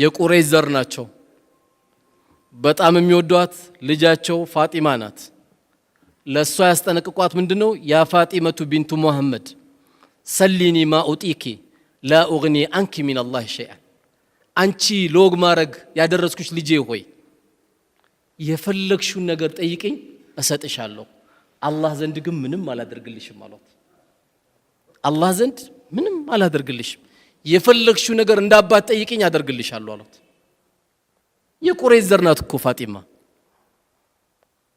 የቁረይሽ ዘር ናቸው። በጣም የሚወዷት ልጃቸው ፋጢማ ናት። ለሷ ያስጠነቅቋት ምንድነው? ያ ፋጢመቱ ቢንቱ ሙሐመድ ሰሊኒ ማ ኡጢኪ ላ ኡግኒ አንኪ ሚን አላህ ሸይአን። አንቺ ሎግ ማረግ ያደረስኩሽ ልጄ ሆይ የፈለግሽውን ነገር ጠይቅኝ እሰጥሻለሁ፣ አላህ ዘንድ ግን ምንም አላደርግልሽም አሏት። አላህ ዘንድ ምንም አላደርግልሽም፣ የፈለግሽው ነገር እንዳባት ጠይቂኝ አደርግልሻለሁ አሏት። የቁረይሽ ዘር ናት እኮ ፋጢማ።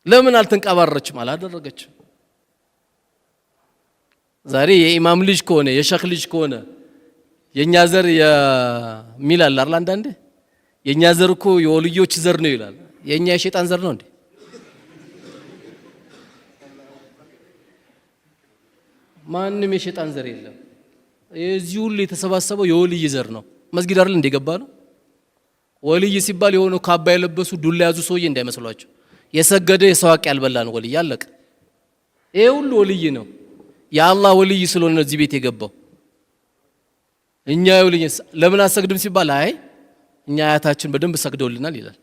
ለምን አልተንቀባረችም? አላደረገችም። ዛሬ የኢማም ልጅ ከሆነ የሸኽ ልጅ ከሆነ የኛ ዘር የሚላል አይደል? አንዳንዴ የኛ ዘር እኮ የወልዮች ዘር ነው ይላል። የኛ የሸይጣን ዘር ነው እንዴ? ማንም የሸይጣን ዘር የለም። እዚህ ሁሉ የተሰባሰበው የወልይ ዘር ነው። መስጊድ አይደል እንደገባ ነው። ወልይ ሲባል የሆነው ካባ የለበሱ ዱላ ያዙ ሰውዬ እንዳይመስሏቸው። የሰገደ የሰው ሐቅ ያልበላ ነው ወልይ። አለቀ። ይሄ ሁሉ ወልይ ነው። የአላህ ወልይ ስለሆነ እዚህ ቤት የገባው። እኛ ወልይ ለምን አሰግድም ሲባል አይ እኛ አያታችን በደንብ ሰግደውልናል ይላል።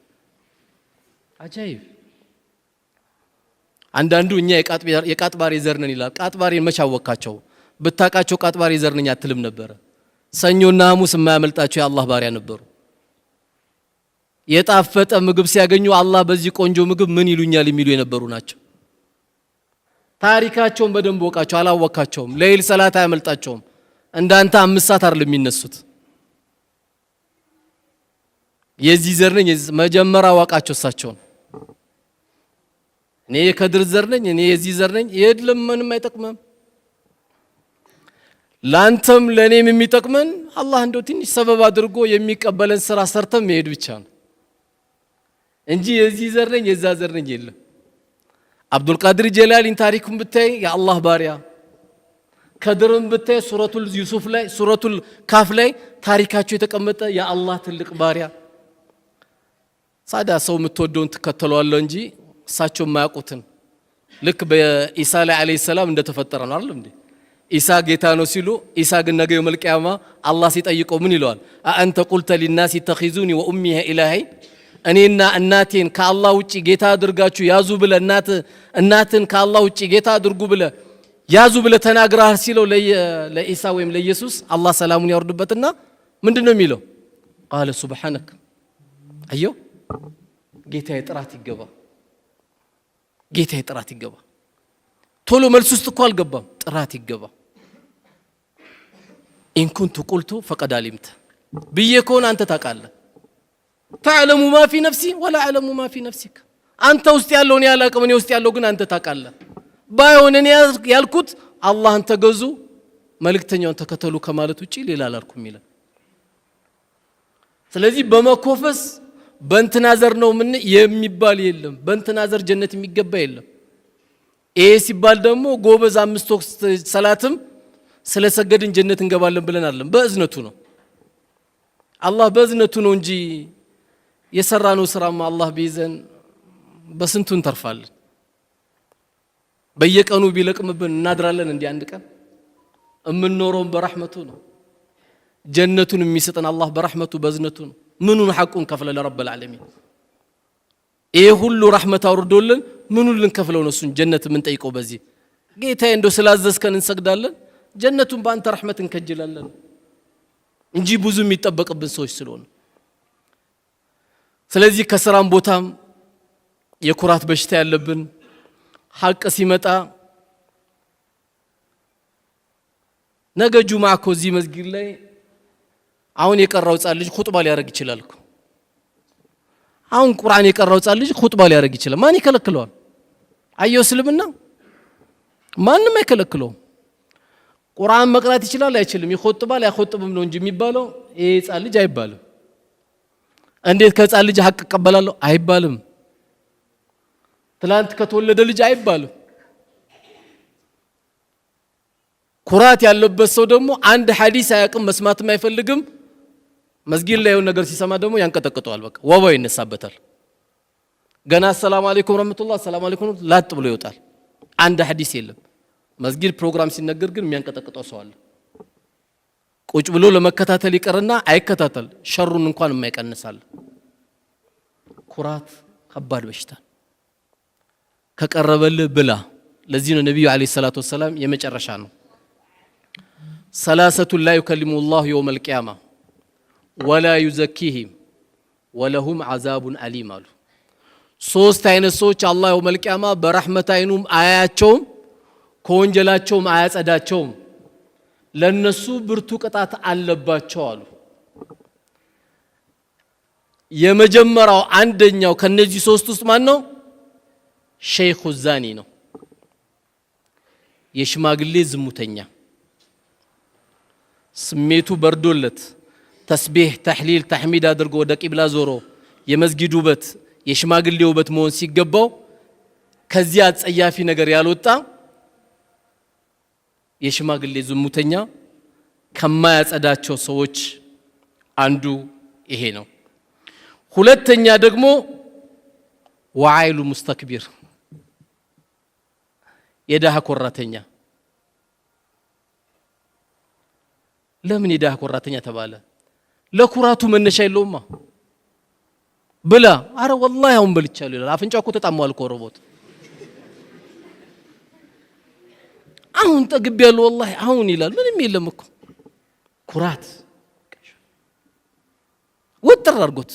አጃይብ። አንዳንዱ እኛ የቃጥባሬ ዘር ነን ይላል። ቃጥባሬን መች አወቃቸው? ብታቃቸው ቃጥባሬ ዘር ነኝ አትልም ነበረ። ሰኞና ሐሙስ የማያመልጣቸው የአላህ ባሪያ ነበሩ። የጣፈጠ ምግብ ሲያገኙ አላህ በዚህ ቆንጆ ምግብ ምን ይሉኛል የሚሉ የነበሩ ናቸው። ታሪካቸውን በደንብ ወቃቸው። አላወቃቸውም። ለይል ሰላት አያመልጣቸውም። እንዳንተ 5 ሰዓት አይደለም የሚነሱት። የዚህ ዘር ነኝ መጀመሪያ ዋቃቸው እሳቸውን። እኔ የከድር ዘር ነኝ፣ እኔ የዚህ ዘር ነኝ። የለም ምንም አይጠቅመም። ላንተም ለኔም የሚጠቅመን አላህ እንደው ትንሽ ሰበብ አድርጎ የሚቀበለን ስራ ሰርተን መሄድ ብቻ ነው እንጂ የዚህ ዘር ነኝ የዛ ዘር ነኝ የለም። አብዱል ቃድር ጀላሊን ታሪኩን ብታይ የአላህ ባሪያ፣ ከድርን ብታይ ሱረቱል ዩሱፍ ላይ ሱረቱል ካፍ ላይ ታሪካቸው የተቀመጠ የአላህ ትልቅ ባሪያ። ሳዳ ሰው የምትወደውን ትከተለዋለህ እንጂ እሳቸው የማያውቁትን ልክ በኢሳ ላይ አለይሂ ሰላም እንደተፈጠረ ነው አይደል እንዴ? ኢሳ ጌታ ነው ሲሉ ኢሳ ግን ነገ የውመል ቂያማ አላህ ሲጠይቀው ምን ይለዋል? አአንተ ቁልተ ሊናስ ተኺዙኒ ወኡሚሂ ኢላሂን፣ እኔና እናቴን ከአላህ ውጪ ጌታ አድርጋችሁ ያዙ ብለ እናትን ከአላህ ውጪ ጌታ አድርጉ ብለ ያዙ ብለ ተናግረሃል ሲለው ለኢሳ ወይም ለኢየሱስ አላህ ሰላሙን ያወርድበትና ምንድነው የሚለው? ቃለ ሱብሃነክ። አየው ጌታዬ ጥራት ይገባ፣ ጌታዬ ጥራት ይገባ። ቶሎ መልስ ውስጥ እኮ አልገባም። ጥራት ይገባ። ኢን ኩንቱ ቁልቱ ፈቀድ አሊምተ ብዬ ከሆነ አንተ ታውቃለህ። ተዕለሙ ማ ፊ ነፍሲ ወላ አዕለሙ ማ ፊ ነፍሲክ። አንተ ውስጥ ያለውን ያላቅም እኔ ውስጥ ያለው ግን አንተ ታውቃለህ። ባይሆን እኔ ያልኩት አላህን ተገዙ መልእክተኛውን ተከተሉ ከማለት ውጪ ሌላ አላልኩም ይላል። ስለዚህ በመኮፈስ በእንትና ዘር ነው ምን የሚባል የለም። በእንትና ዘር ጀነት የሚገባ የለም። ይሄ ሲባል ደግሞ ጎበዝ 5 ወቅት ሰላትም ስለሰገድን ጀነት እንገባለን ብለን አይደለም። በእዝነቱ ነው። አላህ በእዝነቱ ነው እንጂ የሰራነው ስራማ አላህ ቢይዘን በስንቱ እንተርፋለን። በየቀኑ ቢለቅምብን እናድራለን። እንዲህ አንድ ቀን እምንኖረው በረህመቱ ነው። ጀነቱን የሚሰጠን አላህ በረህመቱ በእዝነቱ ነው። ምኑን ሐቁን ከፍለ ለረብል ዓለሚን ይሄ ሁሉ ረህመት አውርዶልን ምኑን ልንከፍለው ነው እሱን ጀነት የምንጠይቀው? በዚህ ጌታዬ እንደው ስላዘዝከን እንሰግዳለን፣ ጀነቱን በአንተ ረህመት እንከጅላለን እንጂ ብዙ የሚጠበቅብን ሰዎች ስለሆነ። ስለዚህ ከስራም ቦታም የኩራት በሽታ ያለብን ሐቅ ሲመጣ ነገ ጁምዓ እኮ እዚህ መስጊድ ላይ አሁን የቀራው ጻል ልጅ ኹጥባ ሊያደርግ ይችላል እኮ። አሁን ቁርአን የቀራው ጻል ልጅ ኹጥባ ሊያደርግ ይችላል። ማን ይከለክለዋል? አየው እስልምና ማንም አይከለክለውም። ቁርአን መቅራት ይችላል አይችልም፣ ይኹጥባል አይኹጥብም ነው እንጂ የሚባለው ይሄ ጻል ልጅ አይባልም። እንዴት ከጻል ልጅ ሐቅ እቀበላለሁ አይባልም። ትላንት ከተወለደ ልጅ አይባልም። ኩራት ያለበት ሰው ደግሞ አንድ ሐዲስ አያውቅም፣ መስማትም አይፈልግም። መስጊድ ላይ የሆነ ነገር ሲሰማ ደግሞ ያንቀጠቅጠዋል። በቃ ወባው ይነሳበታል። ገና ሰላም አለይኩም ረህመቱላህ ሰላም አለይኩም ላጥ ብሎ ይወጣል። አንድ ሐዲስ የለም። መስጊድ ፕሮግራም ሲነገር ግን የሚያንቀጠቅጠው ሰው አለ። ቁጭ ብሎ ለመከታተል ይቀርና አይከታተል፣ ሸሩን እንኳን የማይቀንሳል። ኩራት ከባድ በሽታ ከቀረበልህ ብላ። ለዚህ ነው ነብዩ አለይሂ ሰላቱ ወሰለም የመጨረሻ ነው ሰላሰቱ ላ ዩከሊሙ ላሁ የውም አልቂያማ ወላ ዩዘኪሂም ወለሁም ዓዛቡን አሊም አሉ። ሶስት አይነት ሰዎች አላህ የውመል ቂያማ በረህመት አይኑም አያያቸውም ከወንጀላቸውም አያጸዳቸውም ለነሱ ብርቱ ቅጣት አለባቸው አሉ። የመጀመሪያው አንደኛው ከነዚህ ሶስት ውስጥ ማን ነው? ሸይኹ ዛኒ ነው። የሽማግሌ ዝሙተኛ ስሜቱ በርዶለት ተስቢህ ተህሊል ተህሚድ አድርጎ ወደ ቂብላ ዞሮ የመስጊድ ውበት የሽማግሌ ውበት መሆን ሲገባው ከዚያ አጸያፊ ነገር ያልወጣ የሽማግሌ ዝሙተኛ ከማያጸዳቸው ሰዎች አንዱ ይሄ ነው። ሁለተኛ ደግሞ ወዓይሉ ሙስተክቢር የደሃ ኮራተኛ። ለምን የደሃ ኮራተኛ ተባለ? ለኩራቱ መነሻ የለውማ። ብላ አረ ወላሂ አሁን በልቻለሁ ይላል። አፍንጫው እኮ ተጣሟል እኮ ሮቦት። አሁን ጠግቤያለሁ ወላሂ አሁን ይላል። ምንም የለም እኮ ኩራት ወጥር አድርጎት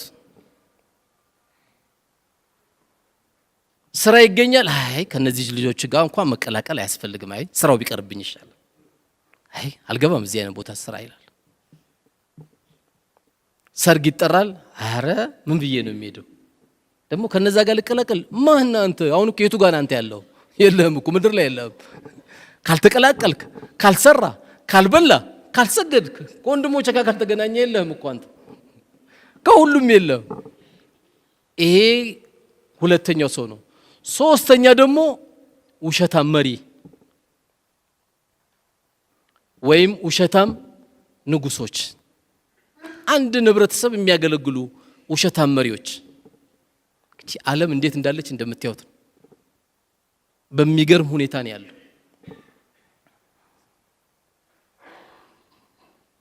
ስራ ይገኛል። አይ ከነዚህ ልጆች ጋር እንኳን መቀላቀል አያስፈልግም። አይ ስራው ቢቀርብኝ ይሻላል። አይ አልገባም እዚህ አይነት ቦታ ስራ ይላል። ሰርግ ይጠራል። አረ ምን ብዬ ነው የሚሄደው? ደግሞ ከነዛ ጋር ልቀላቀል? ማን አንተ? አሁን እኮ የቱ ጋር አንተ ያለው? የለህም እኮ ምድር ላይ የለህም። ካልተቀላቀልክ፣ ካልሰራ፣ ካልበላ፣ ካልሰገድክ፣ ከወንድሞች ጋር ካልተገናኘ የለህም እኮ አንተ። ከሁሉም የለህም። ይሄ ሁለተኛው ሰው ነው። ሶስተኛ ደግሞ ውሸታም መሪ ወይም ውሸታም ንጉሶች፣ አንድ ህብረተሰብ የሚያገለግሉ ውሸታም መሪዎች። እንግዲህ ዓለም እንዴት እንዳለች እንደምታዩት በሚገርም ሁኔታ ነው ያለው።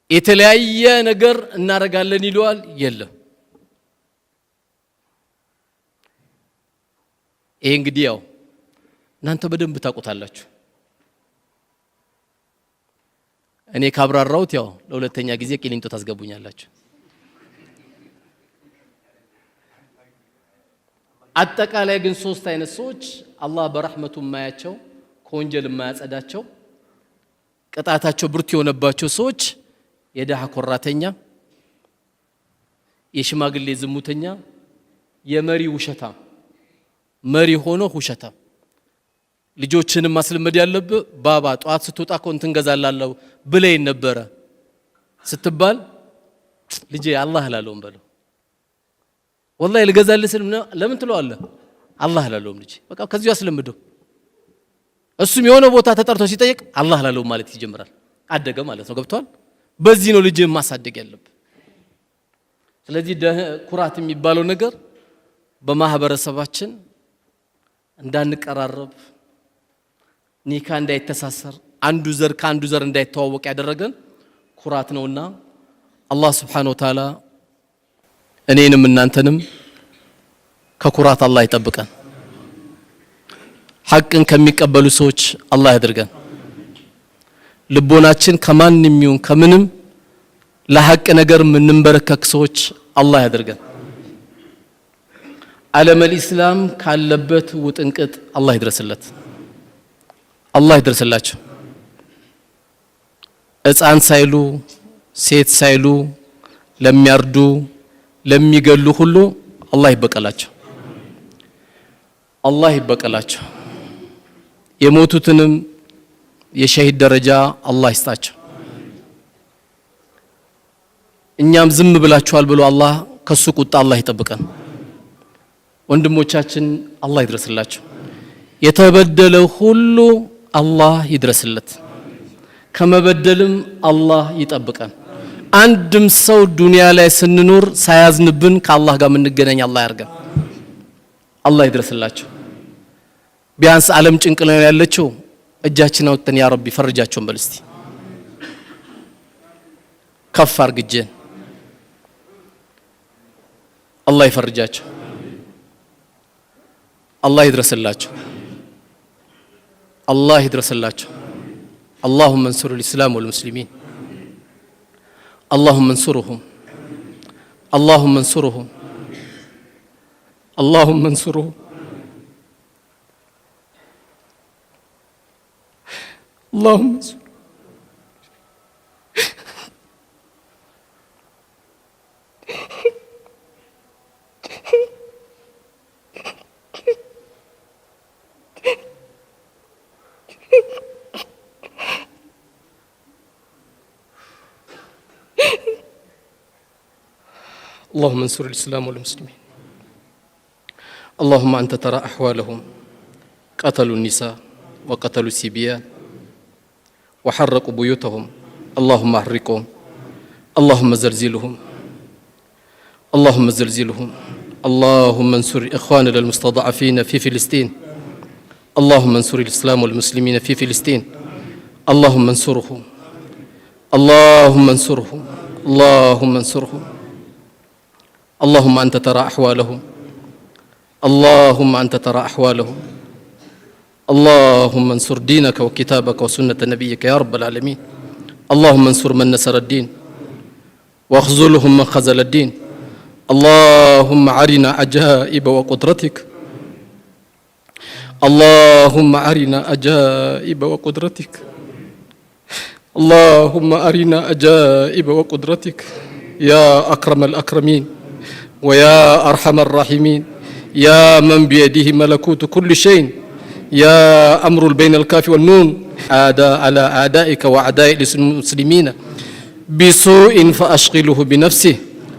የተለያየ ነገር እናረጋለን ይለዋል፣ የለም። ይሄ እንግዲህ ያው እናንተ በደንብ ታውቁታላችሁ። እኔ ካብራራሁት ያው ለሁለተኛ ጊዜ ቂሊንጦ ታስገቡኛላችሁ። አጠቃላይ ግን ሶስት አይነት ሰዎች አላህ በረህመቱ የማያቸው ከወንጀል የማያጸዳቸው ቅጣታቸው ብርቱ የሆነባቸው ሰዎች የደሃ ኮራተኛ፣ የሽማግሌ ዝሙተኛ፣ የመሪ ውሸታም። መሪ ሆኖ ውሸታም። ልጆችንም ማስለመድ ያለብህ ባባ ጧት ስትወጣ ኮንትን ገዛላለሁ ብለይ ነበረ ስትባል ልጄ አላህ አላለውም በለው። ወላሂ ልገዛልህ ስል ለምን ትለዋለህ? አላህ አላለውም ልጄ። በቃ ከዚሁ አስለምደው። እሱም የሆነ ቦታ ተጠርቶ ሲጠይቅ አላህ አላለውም ማለት ይጀምራል። አደገ ማለት ነው። ገብቷል? በዚህ ነው ልጅ ማሳደግ ያለብህ። ስለዚህ ኩራት የሚባለው ነገር በማህበረሰባችን እንዳንቀራረብ፣ ኒካ እንዳይተሳሰር፣ አንዱ ዘር ከአንዱ ዘር እንዳይተዋወቅ ያደረገን ኩራት ነውና አላህ Subhanahu Wa Ta'ala እኔንም እናንተንም ከኩራት አላህ ይጠብቀን። ሐቅን ከሚቀበሉ ሰዎች አላህ ያድርገን። ልቦናችን ከማንም ይሁን ከምንም ለሐቅ ነገር ምንንበረከክ ሰዎች አላህ ያድርገን። ዓለም الإسلام ካለበት ውጥንቅጥ አላህ ይድረስለት። አላህ ይድረስላቸው። ሕፃን ሳይሉ ሴት ሳይሉ ለሚያርዱ ለሚገሉ ሁሉ አላህ ይበቀላቸው። አላህ ይበቀላቸው። የሞቱትንም የሸሂድ ደረጃ አላህ ይስጣቸው። እኛም ዝም ብላችኋል ብሎ አላህ ከሱ ቁጣ አላህ ይጠብቀን። ወንድሞቻችን አላህ ይድረስላቸው። የተበደለው ሁሉ አላህ ይድረስለት። ከመበደልም አላህ ይጠብቀን። አንድም ሰው ዱንያ ላይ ስንኖር ሳያዝንብን ከአላህ ጋር የምንገናኝ አላህ ያርገን። አላህ ይድረስላቸው። ቢያንስ ዓለም ጭንቅ ላይ ያለችው እጃችን አውጥተን ያ ረቢ ፈርጃቸውን በል እስቲ ከፍ አርግጀን አላህ ይፈርጃቸው። አላህ ይድረስላቸው። አላህ ይድረስላቸው። اللهم انصر الإسلام والمسلمين. اللهم انصرهم. اللهم انصرهم. اللهم انصرهم اللهم انصرهم اللهم انصر الإسلام والمسلمين. اللهم أنت ترى أحوالهم، قتلوا النساء وقتلوا الصبيان وحرقوا بيوتهم، اللهم احرقهم، اللهم زلزلهم، اللهم زلزلهم. اللهم انصر إخواننا المستضعفين في فلسطين، اللهم انصر الإسلام والمسلمين في فلسطين، اللهم انصرهم، اللهم انصرهم، اللهم انصرهم. اللهم أنت ترى أحوالهم، اللهم أنت ترى أحوالهم، اللهم انصر دينك وكتابك وسنة نبيك يا رب العالمين. اللهم انصر من نصر الدين واخذلهم من خذل الدين. اللهم أرنا عجائب وقدرتك، اللهم أرنا عجائب وقدرتك، اللهم أرنا عجائب وقدرتك يا أكرم الأكرمين ويا أرحم الراحمين، يا من بيده ملكوت كل شيء، يا أمر بين الكاف والنون، على أعدائك وأعداء المسلمين بسوء فأشغله بنفسه،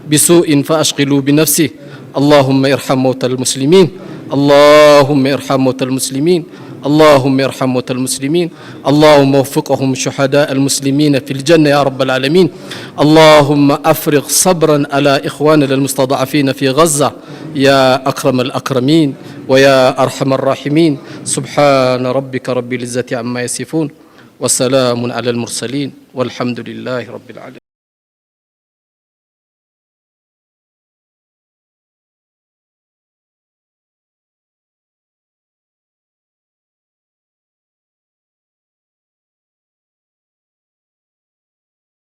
بسوء فأشغله بنفسه. اللهم ارحم موتى المسلمين، اللهم ارحم موتى المسلمين، اللهم ارحم موتى المسلمين. اللهم وفقهم شهداء المسلمين في الجنة يا رب العالمين. اللهم أفرغ صبرا على إخواننا المستضعفين في غزة يا أكرم الأكرمين ويا أرحم الراحمين. سبحان ربك رب العزة عما يصفون وسلام على المرسلين والحمد لله رب العالمين.